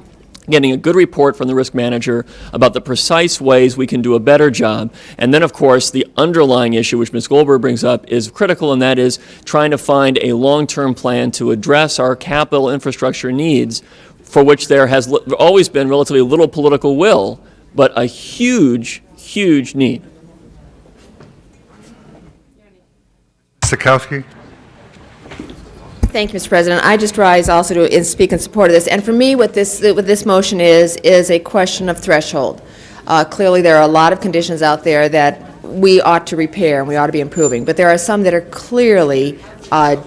getting a good report from the risk manager about the precise ways we can do a better job. And then, of course, the underlying issue, which Ms. Goldberg brings up, is critical, and that is trying to find a long-term plan to address our capital infrastructure needs, for which there has always been relatively little political will, but a huge, huge need.
Sikowski?
Thank you, Mr. President. I just rise also to speak in support of this. And for me, what this motion is a question of threshold. Clearly, there are a lot of conditions out there that we ought to repair and we ought to be improving, but there are some that are clearly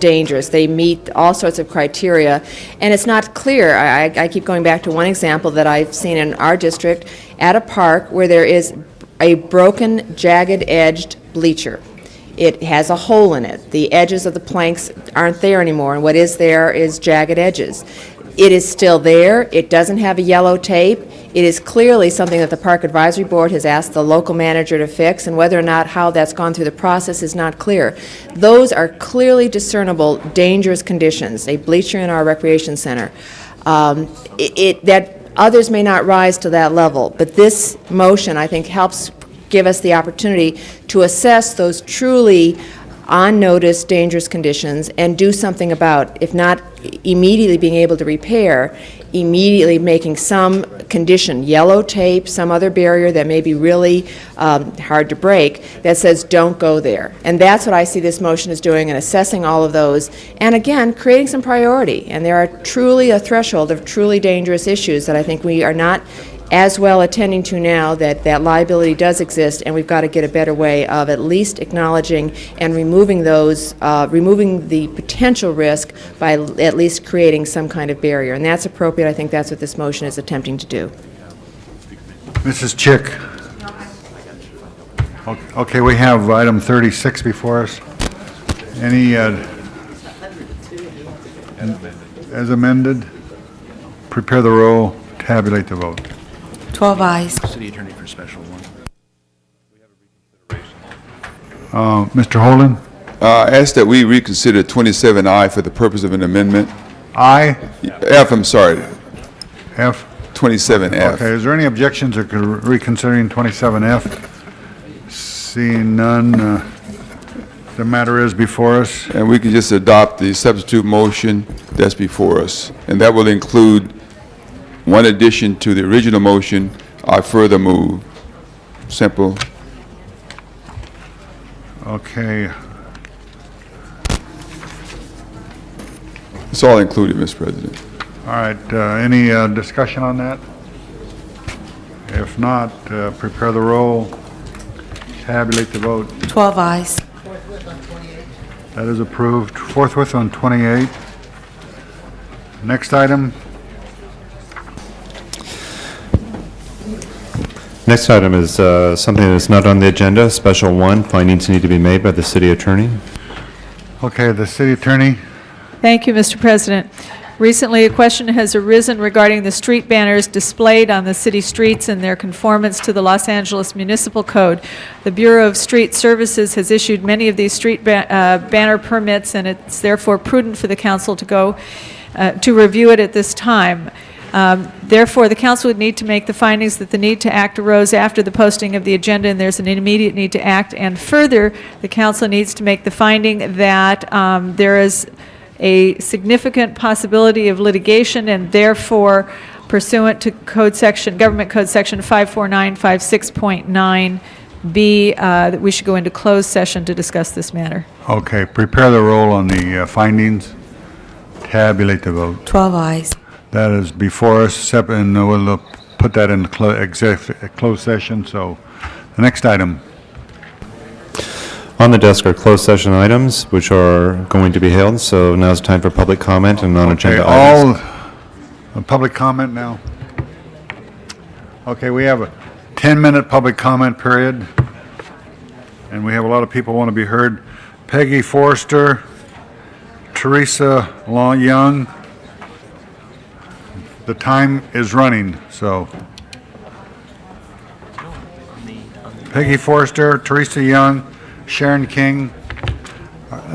dangerous. They meet all sorts of criteria, and it's not clear. I keep going back to one example that I've seen in our district at a park where there is a broken, jagged-edged bleacher. It has a hole in it. The edges of the planks aren't there anymore, and what is there is jagged edges. It is still there. It doesn't have a yellow tape. It is clearly something that the Park Advisory Board has asked the local manager to fix, and whether or not how that's gone through the process is not clear. Those are clearly discernible dangerous conditions, a bleacher in our recreation center. That others may not rise to that level, but this motion, I think, helps give us the opportunity to assess those truly on-notice dangerous conditions and do something about, if not immediately being able to repair, immediately making some condition, yellow tape, some other barrier that may be really hard to break, that says don't go there. And that's what I see this motion is doing, and assessing all of those, and again, creating some priority. And there are truly a threshold of truly dangerous issues that I think we are not as well attending to now, that liability does exist, and we've got to get a better way of at least acknowledging and removing those, removing the potential risk by at least creating some kind of barrier. And that's appropriate. I think that's what this motion is attempting to do.
Mrs. Chick. Okay, we have item 36 before us. Any, as amended, prepare the roll, tabulate the vote.
12 ayes.
City Attorney for special one.
Mr. Holden?
Ask that we reconsider 27I for the purpose of an amendment.
Aye?
F, I'm sorry.
F?
27F.
Okay, is there any objections to reconsidering 27F? Seeing none, is the matter is before us.
And we can just adopt the substitute motion that's before us. And that will include one addition to the original motion, I further move. Simple.
Okay.
It's all included, Mr. President.
All right, any discussion on that? If not, prepare the roll, tabulate the vote.
12 eyes.
That is approved. Forthwith on 28. Next item.
Next item is something that's not on the agenda, special one, findings need to be made by the city attorney.
Okay, the city attorney.
Thank you, Mr. President. Recently, a question has arisen regarding the street banners displayed on the city streets and their conformance to the Los Angeles Municipal Code. The Bureau of Street Services has issued many of these street banner permits, and it's therefore prudent for the council to go to review it at this time. Therefore, the council would need to make the findings that the need to act arose after the posting of the agenda and there's an immediate need to act. And further, the council needs to make the finding that there is a significant possibility of litigation, and therefore, pursuant to Government Code Section 54956.9B, that we should go into closed session to discuss this matter.
Okay, prepare the roll on the findings, tabulate the vote.
12 eyes.
That is before us, and we'll put that in closed session. So, the next item.
On the desk are closed session items, which are going to be held, so now's time for public comment and non-agenda items.
All public comment now. Okay, we have a 10-minute public comment period, and we have a lot of people want to be heard. Peggy Forrester, Teresa Young. The time is running, so. Peggy Forrester, Teresa Young, Sharon King,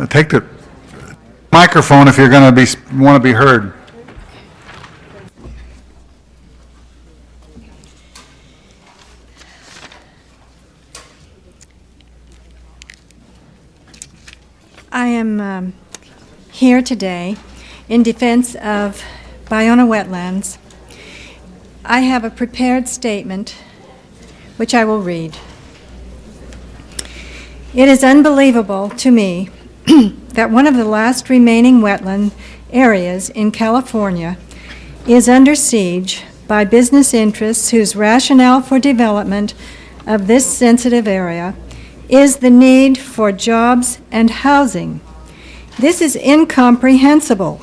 take the microphone if you're going to want to be heard.
I am here today in defense of Ballona Wetlands. I have a prepared statement which I will read. It is unbelievable to me that one of the last remaining wetland areas in California is under siege by business interests whose rationale for development of this sensitive area is the need for jobs and housing. This is incomprehensible.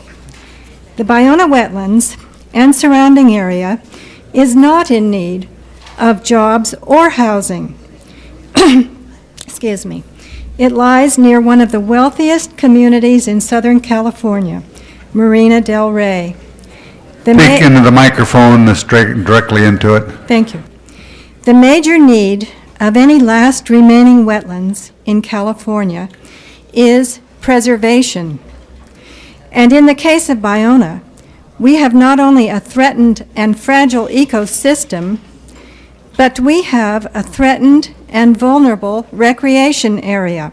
The Ballona Wetlands and surrounding area is not in need of jobs or housing. Excuse me. It lies near one of the wealthiest communities in Southern California, Marina del Rey.
Speak into the microphone, directly into it.
Thank you. The major need of any last remaining wetlands in California is preservation. And in the case of Ballona, we have not only a threatened and fragile ecosystem, but we have a threatened and vulnerable recreation area.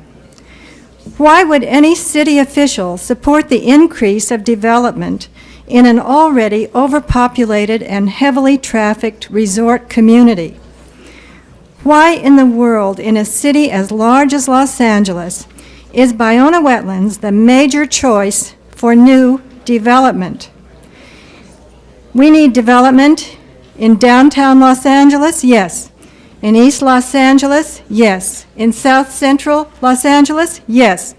Why would any city official support the increase of development in an already overpopulated and heavily trafficked resort community? Why in the world, in a city as large as Los Angeles, is Ballona Wetlands the major choice for new development? We need development in downtown Los Angeles, yes. In East Los Angeles, yes. In South Central Los Angeles, yes.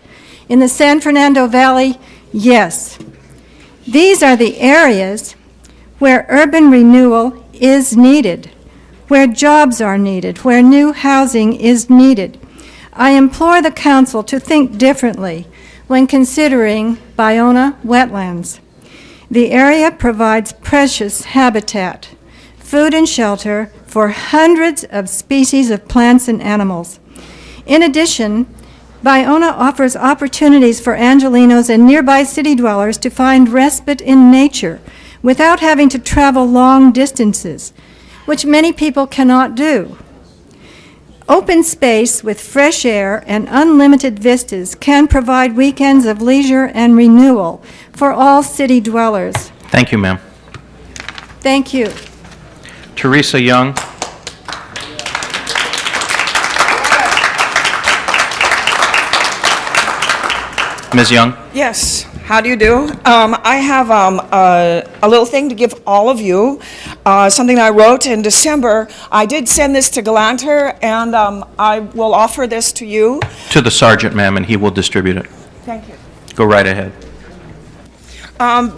In the San Fernando Valley, yes. These are the areas where urban renewal is needed, where jobs are needed, where new housing is needed. I implore the council to think differently when considering Ballona Wetlands. The area provides precious habitat, food and shelter for hundreds of species of plants and animals. In addition, Ballona offers opportunities for Angelenos and nearby city dwellers to find respite in nature without having to travel long distances, which many people cannot do. Open space with fresh air and unlimited vistas can provide weekends of leisure and renewal for all city dwellers.
Thank you, ma'am.
Thank you.
Teresa Young. Ms. Young?
Yes, how do you do? I have a little thing to give all of you, something I wrote in December. I did send this to Galanter, and I will offer this to you.
To the sergeant, ma'am, and he will distribute it.
Thank you.
Go right ahead.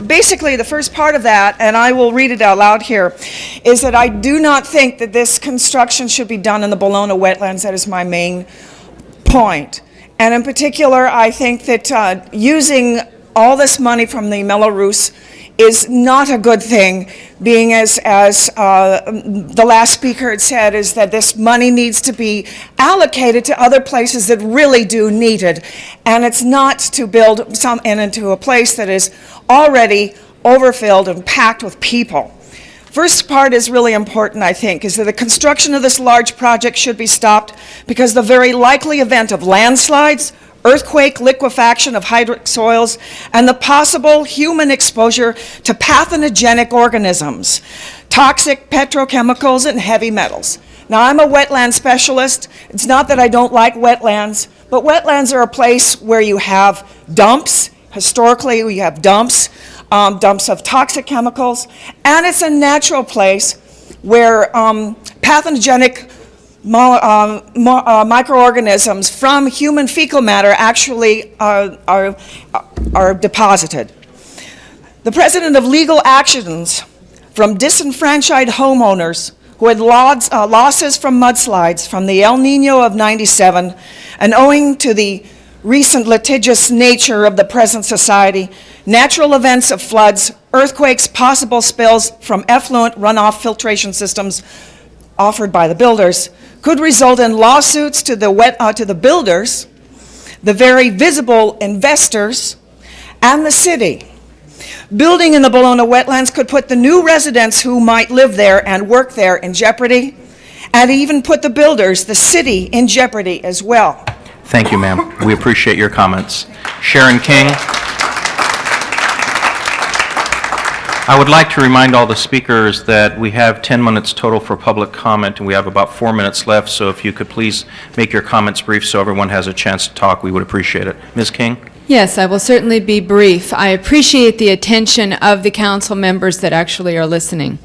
Basically, the first part of that, and I will read it out loud here, is that I do not think that this construction should be done in the Bologna wetlands. That is my main point. And in particular, I think that using all this money from the Mello-Roos is not a good thing, being as the last speaker had said, is that this money needs to be allocated to other places that really do need it. And it's not to build some into a place that is already overfilled and packed with people. First part is really important, I think, is that the construction of this large project should be stopped because the very likely event of landslides, earthquake, liquefaction of hydric soils, and the possible human exposure to pathogenic organisms, toxic petrochemicals, and heavy metals. Now, I'm a wetland specialist. It's not that I don't like wetlands, but wetlands are a place where you have dumps. Historically, we have dumps. Dumps of toxic chemicals, and it's a natural place where pathogenic microorganisms from human fecal matter actually are deposited. The precedent of legal actions from disenfranchised homeowners who had losses from mudslides from the El Nino of '97, and owing to the recent litigious nature of the present society, natural events of floods, earthquakes, possible spills from effluent runoff filtration systems offered by the builders could result in lawsuits to the builders, the very visible investors, and the city. Building in the Bologna wetlands could put the new residents who might live there and work there in jeopardy, and even put the builders, the city, in jeopardy as well.
Thank you, ma'am. We appreciate your comments. Sharon King. I would like to remind all the speakers that we have 10 minutes total for public comment, and we have about 4 minutes left, so if you could please make your comments brief so everyone has a chance to talk, we would appreciate it. Ms. King?
Yes, I will certainly be brief. I appreciate the attention of the council members that actually are listening.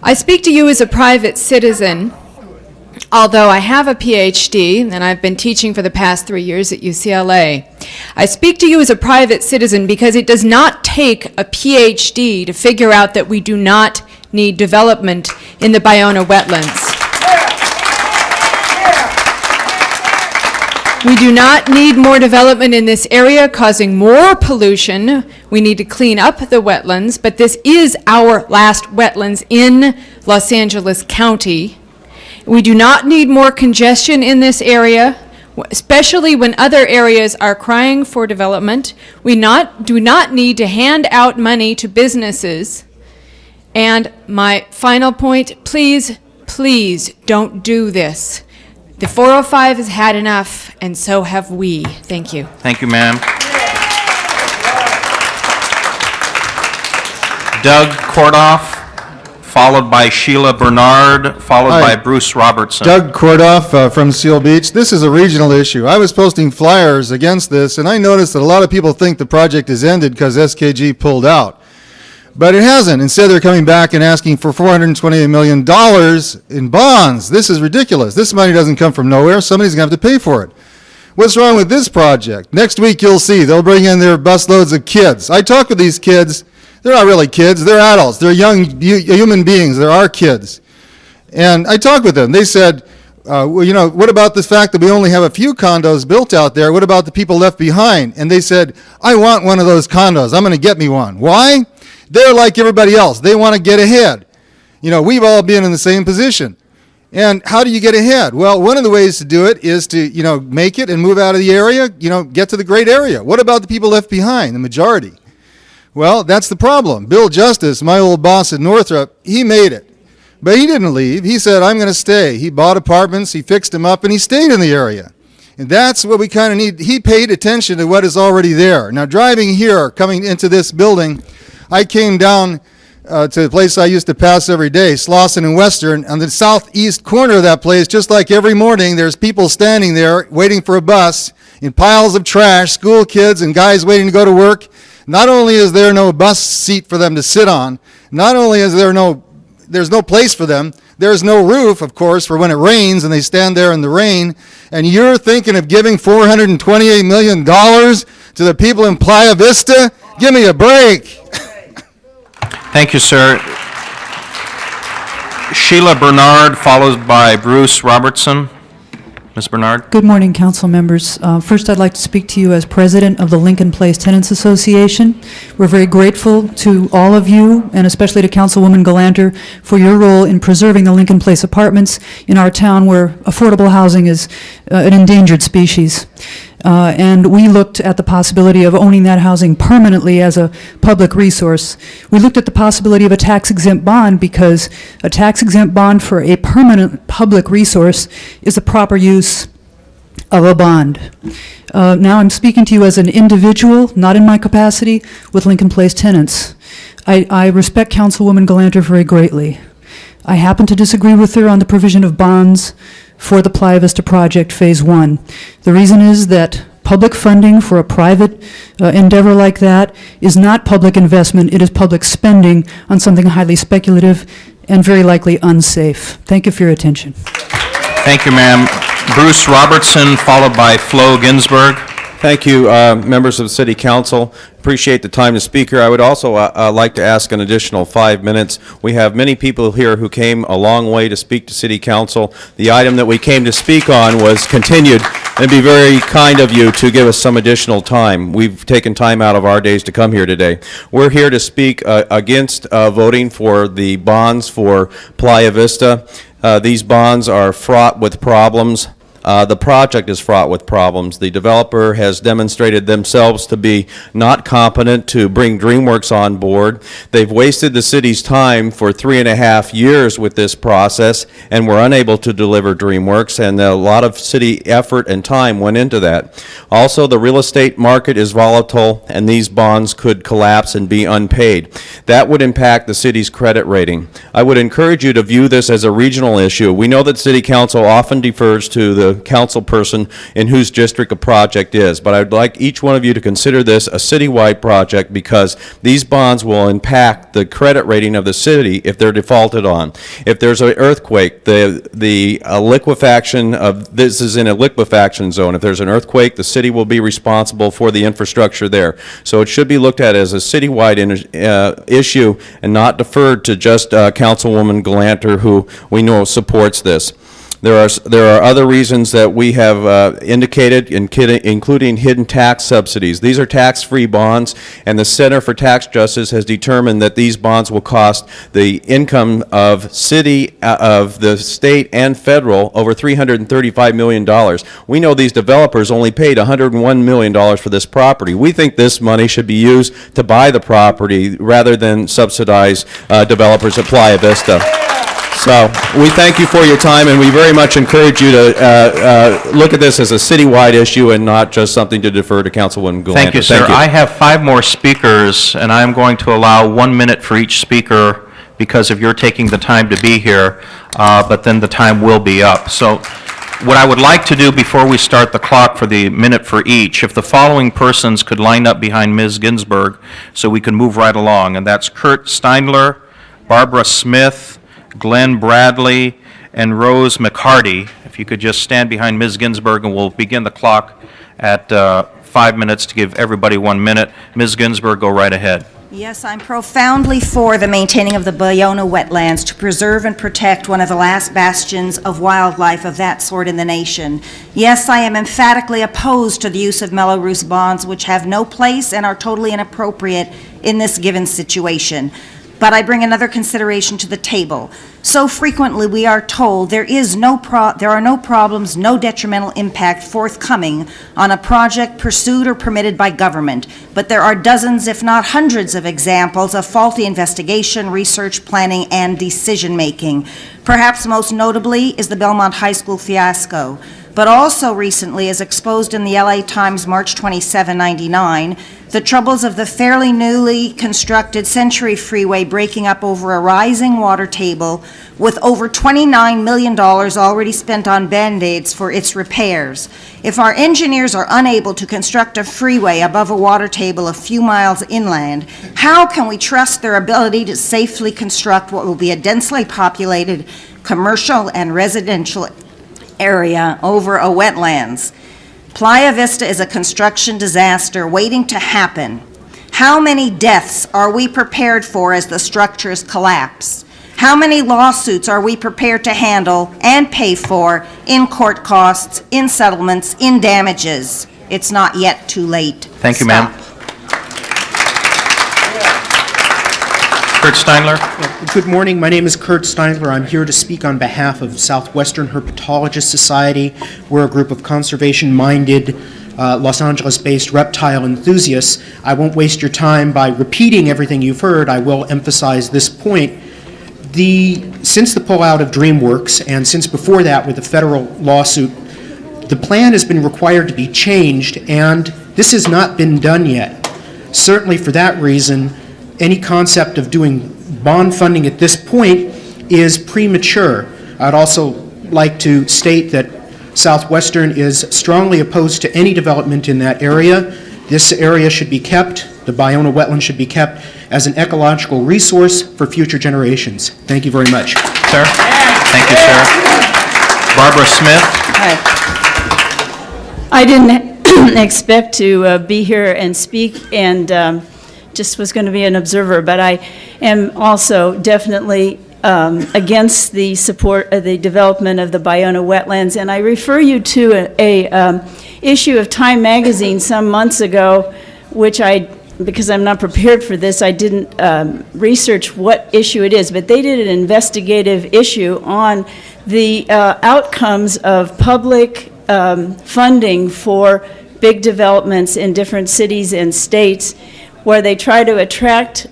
I speak to you as a private citizen. Although I have a PhD, and I've been teaching for the past 3 years at UCLA, I speak to you as a private citizen because it does not take a PhD to figure out that we do not need development in the Ballona wetlands. We do not need more development in this area causing more pollution. We need to clean up the wetlands, but this is our last wetlands in Los Angeles County. We do not need more congestion in this area, especially when other areas are crying for development. We do not need to hand out money to businesses. And my final point, please, please don't do this. The 405 has had enough, and so have we. Thank you.
Thank you, ma'am. Doug Kordoff, followed by Sheila Bernard, followed
Hi.
by Bruce Robertson.
Doug Kordoff from Seal Beach. This is a regional issue. I was posting flyers against this, and I noticed that a lot of people think the project is ended because SKG pulled out. But it hasn't. Instead, they're coming back and asking for $428 million in bonds. This is ridiculous. This money doesn't come from nowhere. Somebody's going to have to pay for it. What's wrong with this project? Next week, you'll see. They'll bring in their busloads of kids. I talk with these kids. They're not really kids. They're adults. They're young human beings. They're our kids. And I talked with them. They said, well, you know, what about the fact that we only have a few condos built out there? What about the people left behind? And they said, I want one of those condos. I'm going to get me one. Why? They're like everybody else. They want to get ahead. You know, we've all been in the same position. And how do you get ahead? Well, one of the ways to do it is to, you know, make it and move out of the area, you know, get to the great area. What about the people left behind, the majority? Well, that's the problem. Bill Justice, my old boss at Northrop, he made it. But he didn't leave. He said, I'm going to stay. He bought apartments, he fixed them up, and he stayed in the area. And that's what we kind of need. He paid attention to what is already there. Now, driving here, coming into this building, I came down to the place I used to pass every day, Slauson and Western. On the southeast corner of that place, just like every morning, there's people standing there waiting for a bus in piles of trash, school kids and guys waiting to go to work. Not only is there no bus seat for them to sit on, not only is there's no place for them, there's no roof, of course, for when it rains and they stand there in the rain, and you're thinking of giving $428 million to the people in Playa Vista? Give me a break.
Thank you, sir. Sheila Bernard, followed by Bruce Robertson. Ms. Bernard.
Good morning, council members. First, I'd like to speak to you as president of the Lincoln Place Tenants Association. We're very grateful to all of you, and especially to Councilwoman Galanter, for your role in preserving the Lincoln Place apartments in our town, where affordable housing is an endangered species. And we looked at the possibility of owning that housing permanently as a public resource. We looked at the possibility of a tax-exempt bond, because a tax-exempt bond for a permanent public resource is the proper use of a bond. Now I'm speaking to you as an individual, not in my capacity with Lincoln Place tenants. I respect Councilwoman Galanter very greatly. I happen to disagree with her on the provision of bonds for the Playa Vista project, Phase 1. The reason is that public funding for a private endeavor like that is not public investment, it is public spending on something highly speculative and very likely unsafe. Thank you for your attention.
Thank you, ma'am. Bruce Robertson, followed by Flo Ginsberg.
Thank you, members of the City Council. Appreciate the time to speak here. I would also like to ask an additional 5 minutes. We have many people here who came a long way to speak to City Council. The item that we came to speak on was continued, and it'd be very kind of you to give us some additional time. We've taken time out of our days to come here today. We're here to speak against voting for the bonds for Playa Vista. These bonds are fraught with problems. The project is fraught with problems. The developer has demonstrated themselves to be not competent to bring DreamWorks on board. They've wasted the city's time for 3.5 years with this process, and were unable to deliver DreamWorks, and a lot of city effort and time went into that. Also, the real estate market is volatile, and these bonds could collapse and be unpaid. That would impact the city's credit rating. I would encourage you to view this as a regional issue. We know that City Council often defers to the council person in whose district a project is, but I'd like each one of you to consider this a citywide project, because these bonds will impact the credit rating of the city if they're defaulted on. If there's an earthquake, the liquefaction of this is in a liquefaction zone. If there's an earthquake, the city will be responsible for the infrastructure there. So it should be looked at as a citywide issue and not deferred to just Councilwoman Galanter, who we know supports this. There are other reasons that we have indicated, including hidden tax subsidies. These are tax-free bonds, and the Center for Tax Justice has determined that these bonds will cost the income of the state and federal over $335 million. We know these developers only paid $101 million for this property. We think this money should be used to buy the property rather than subsidize developers at Playa Vista. So we thank you for your time, and we very much encourage you to look at this as a citywide issue and not just something to defer to Councilwoman Galanter.
Thank you, sir. I have 5 more speakers, and I'm going to allow 1 minute for each speaker because of your taking the time to be here, but then the time will be up. So what I would like to do before we start the clock for the minute for each, if the following persons could line up behind Ms. Ginsberg so we can move right along, and that's Kurt Steindler, Barbara Smith, Glenn Bradley, and Rose McCarty. If you could just stand behind Ms. Ginsberg, and we'll begin the clock at 5 minutes to give everybody 1 minute. Ms. Ginsberg, go right ahead.
Yes, I'm profoundly for the maintaining of the Ballona wetlands to preserve and protect one of the last bastions of wildlife of that sort in the nation. Yes, I am emphatically opposed to the use of Mello-Roos bonds, which have no place and are totally inappropriate in this given situation. But I bring another consideration to the table. So frequently we are told there are no problems, no detrimental impact forthcoming on a project pursued or permitted by government. But there are dozens, if not hundreds, of examples of faulty investigation, research, planning, and decision-making. Perhaps most notably is the Belmont High School fiasco. But also recently, as exposed in the LA Times, March 27, 99, the troubles of the fairly newly constructed Century Freeway breaking up over a rising water table with over $29 million already spent on Band-Aids for its repairs. If our engineers are unable to construct a freeway above a water table a few miles inland, how can we trust their ability to safely construct what will be a densely populated commercial and residential area over a wetlands? Playa Vista is a construction disaster waiting to happen. How many deaths are we prepared for as the structures collapse? How many lawsuits are we prepared to handle and pay for in court costs, in settlements, in damages? It's not yet too late.
Thank you, ma'am. Kurt Steinler.
Good morning. My name is Kurt Steinler. I'm here to speak on behalf of Southwestern Herpetologist Society. We're a group of conservation-minded, Los Angeles-based reptile enthusiasts. I won't waste your time by repeating everything you've heard. I will emphasize this point. Since the pullout of DreamWorks, and since before that with the federal lawsuit, the plan has been required to be changed, and this has not been done yet. Certainly for that reason, any concept of doing bond funding at this point is premature. I'd also like to state that Southwestern is strongly opposed to any development in that area. This area should be kept, the Ballona wetland should be kept as an ecological resource for future generations. Thank you very much.
Sir? Thank you, sir. Barbara Smith.
Hi. I didn't expect to be here and speak, and just was going to be an observer, but I am also definitely against the support of the development of the Ballona wetlands, and I refer you to a issue of Time magazine some months ago, which because I'm not prepared for this, I didn't research what issue it is, but they did an investigative issue on the outcomes of public funding for big developments in different cities and states, where they try to attract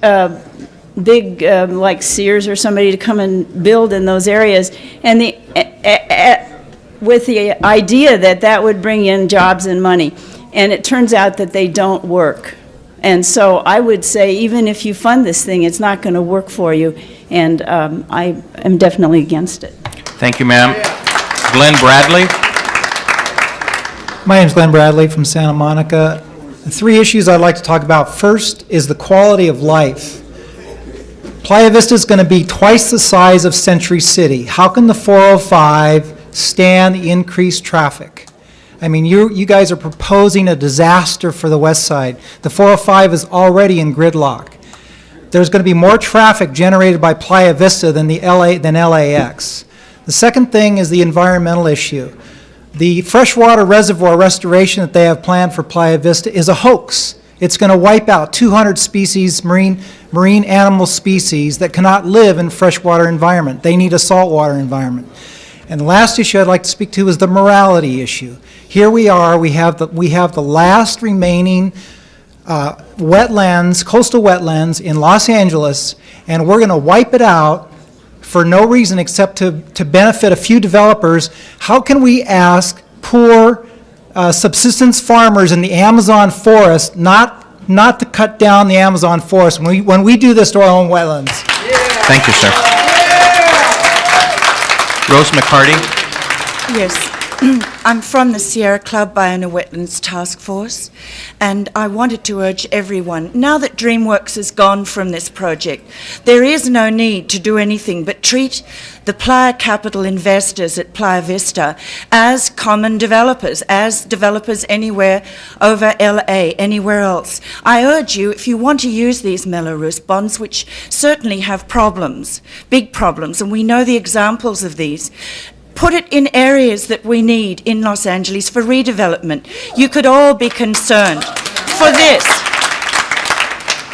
big, like Sears or somebody to come and build in those areas, and with the idea that that would bring in jobs and money. And it turns out that they don't work. And so I would say, even if you fund this thing, it's not going to work for you, and I am definitely against it.
Thank you, ma'am. Glenn Bradley.
My name is Glenn Bradley from Santa Monica. The three issues I'd like to talk about first is the quality of life. Playa Vista is going to be twice the size of Century City. How can the 405 stand the increased traffic? I mean, you guys are proposing a disaster for the west side. The 405 is already in gridlock. There's going to be more traffic generated by Playa Vista than LAX. The second thing is the environmental issue. The freshwater reservoir restoration that they have planned for Playa Vista is a hoax. It's going to wipe out 200 species, marine animal species that cannot live in freshwater environment. They need a saltwater environment. And the last issue I'd like to speak to is the morality issue. Here we are, we have the last remaining wetlands, coastal wetlands in Los Angeles, and we're going to wipe it out for no reason except to benefit a few developers. How can we ask poor subsistence farmers in the Amazon forest not to cut down the Amazon forest when we do this to our own wetlands?
Thank you, sir. Rose McCarty.
Yes. I'm from the Sierra Club Ballona Wetlands Task Force, and I wanted to urge everyone, now that DreamWorks is gone from this project, there is no need to do anything but treat the Playa Capital investors at Playa Vista as common developers, as developers anywhere over LA, anywhere else. I urge you, if you want to use these Mello-Roos bonds, which certainly have problems, big problems, and we know the examples of these, put it in areas that we need in Los Angeles for redevelopment. You could all be concerned for this.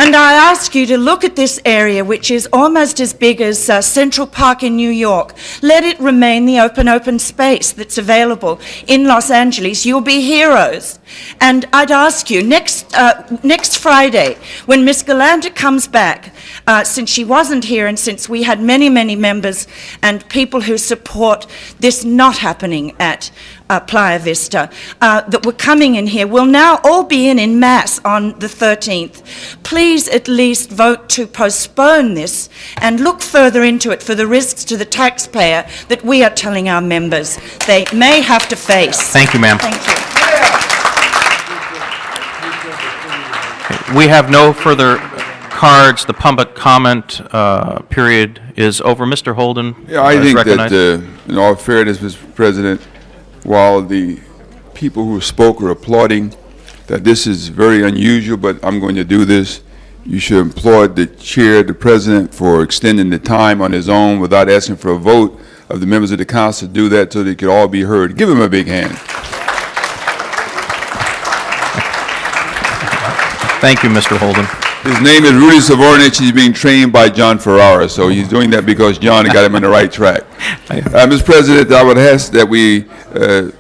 And I ask you to look at this area, which is almost as big as Central Park in New York. Let it remain the open space that's available in Los Angeles. You'll be heroes. And I'd ask you, next Friday, when Ms. Galanter comes back, since she wasn't here and since we had many, many members and people who support this not happening at Playa Vista, that were coming in here, will now all be in mass on the 13th. Please at least vote to postpone this and look further into it for the risks to the taxpayer that we are telling our members they may have to face.
Thank you, ma'am.
Thank you.
We have no further cards. The public comment period is over. Mr. Holden
Yeah, I
is
think
recognized.
that, in all fairness, Mr. President, while the people who spoke are applauding that this is very unusual, but I'm going to do this, you should applaud the chair, the president, for extending the time on his own without asking for a vote of the members of the council to do that so they could all be heard. Give him a big hand.
Thank you, Mr. Holden.
His name is Rudy Savornich. He's being trained by John Ferrara, so he's doing that because John got him on the right track. Mr. President, I would ask that we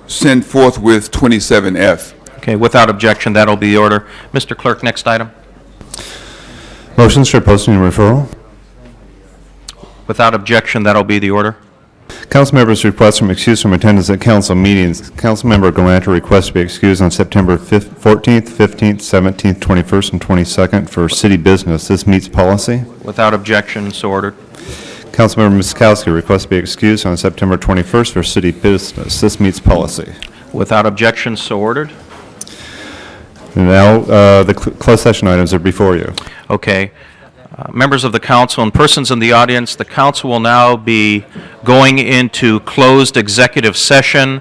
send forthwith 27F.
Okay, without objection, that'll be the order. Mr. Clerk, next item.
Motions for posting and referral.
Without objection, that'll be the order.
Council members request from excuse from attendance at council meetings. Councilmember Galanter requests to be excused on September 14th, 15th, 17th, 21st, and 22nd for city business. This meets policy.
Without objection, so ordered.
Councilmember Miskowski requests to be excused on September 21st for city business. This meets policy.
Without objection, so ordered.
And now, the closed session items are before you.
Okay. Members of the council and persons in the audience, the council will now be going into closed executive session.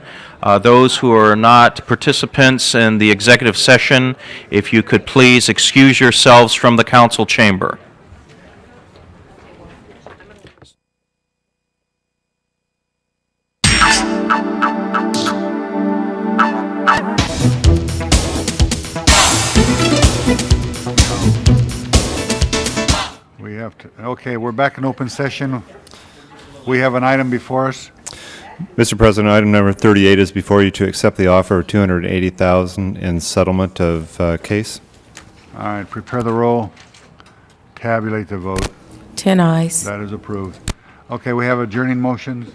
Those who are not participants in the executive session, if you could please excuse yourselves from the council chamber.
Okay, we're back in open session. We have an item before us.
Mr. President, item number 38 is before you to accept the offer of $280,000 in settlement of case.
All right, prepare the roll. Tabulate the vote.
10 ayes.
That is approved. Okay, we have adjourning motions.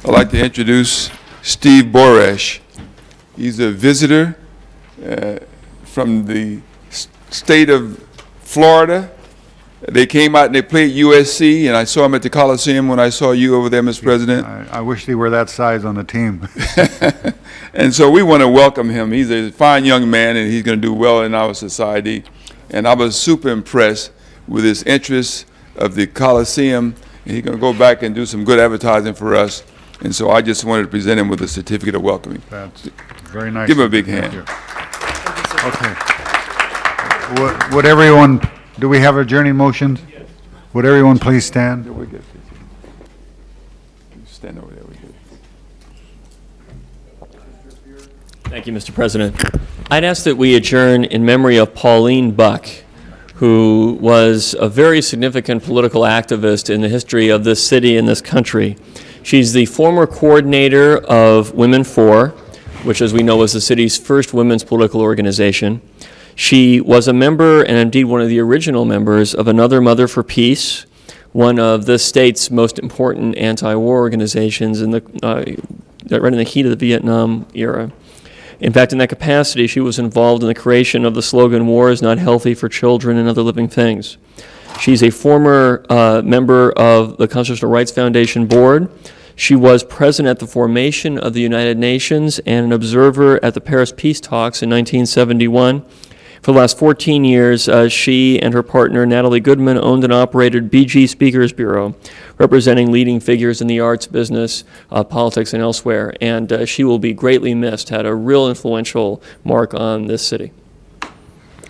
I'd like to introduce Steve Boresh. He's a visitor from the state of Florida. They came out and they played USC, and I saw him at the Coliseum when I saw you over there, Mr. President.
I wish they were that size on the team.
And so we want to welcome him. He's a fine young man, and he's going to do well in our society. And I was super impressed with his interest of the Coliseum, and he's going to go back and do some good advertising for us. And so I just wanted to present him with a certificate of welcoming.
That's very nice.
Give him a big
Thank
hand.
you. Okay. Would everyone, do we have adjourning motions? Would everyone please stand?
We're good. Stand over there. We're good.
Thank you, Mr. President. I'd ask that we adjourn in memory of Pauline Buck, who was a very significant political activist in the history of this city and this country. She's the former coordinator of Women For, which, as we know, was the city's first women's political organization. She was a member, and indeed one of the original members, of Another Mother for Peace, one of the state's most important anti-war organizations in the, right in the heat of the Vietnam era. In fact, in that capacity, she was involved in the creation of the slogan, "War is not healthy for children and other living things." She's a former member of the Constitutional Rights Foundation Board. She was present at the formation of the United Nations and an observer at the Paris Peace Talks in 1971. For the last 14 years, she and her partner, Natalie Goodman, owned and operated BG Speakers Bureau, representing leading figures in the arts, business, politics, and elsewhere. And she will be greatly missed, had a real influential mark on this city.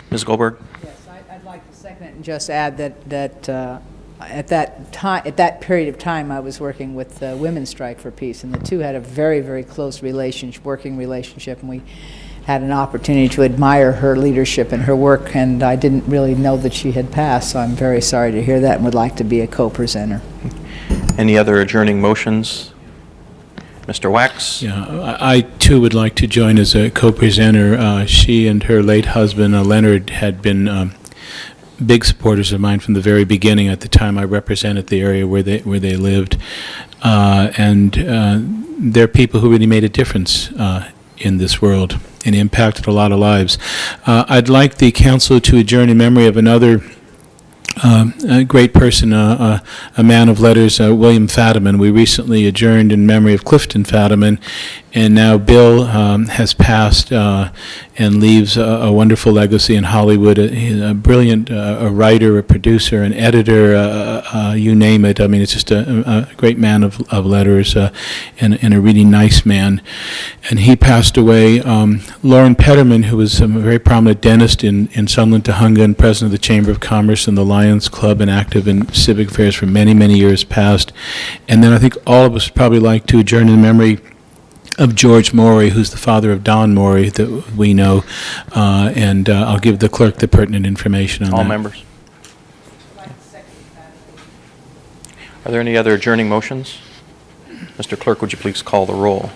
Ms. Goldberg?
Yes, I'd like to second it and just add that at that period of time, I was working with Women's Strike for Peace, and the two had a very, very close working relationship, and we had an opportunity to admire her leadership and her work, and I didn't really know that she had passed, so I'm very sorry to hear that and would like to be a co-presenter.
Any other adjourning motions? Mr. Wax?
Yeah, I too would like to join as a co-presenter. She and her late husband, Leonard, had been big supporters of mine from the very beginning. At the time, I represented the area where they lived, and they're people who really made a difference in this world and impacted a lot of lives. I'd like the council to adjourn in memory of another a great person, a man of letters, William Fadiman. We recently adjourned in memory of Clifton Fadiman, and now Bill has passed and leaves a wonderful legacy in Hollywood. He's a brilliant writer, a producer, an editor, you name it. I mean, it's just a great man of letters and a really nice man. And he passed away. Lauren Petterman, who was a very prominent dentist in Sunderland, Tahunga, and president of the Chamber of Commerce and the Lions Club, and active in civic affairs for many, many years past. And then I think all of us would probably like to adjourn in memory of George Morey, who's the father of Don Morey that we know, and I'll give the clerk the pertinent information on that.
All members? Are there any other adjourning motions? Mr. Clerk, would you please call the roll?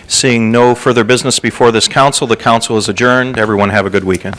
Seeing no further business before this council, the council is adjourned. Everyone have a good weekend.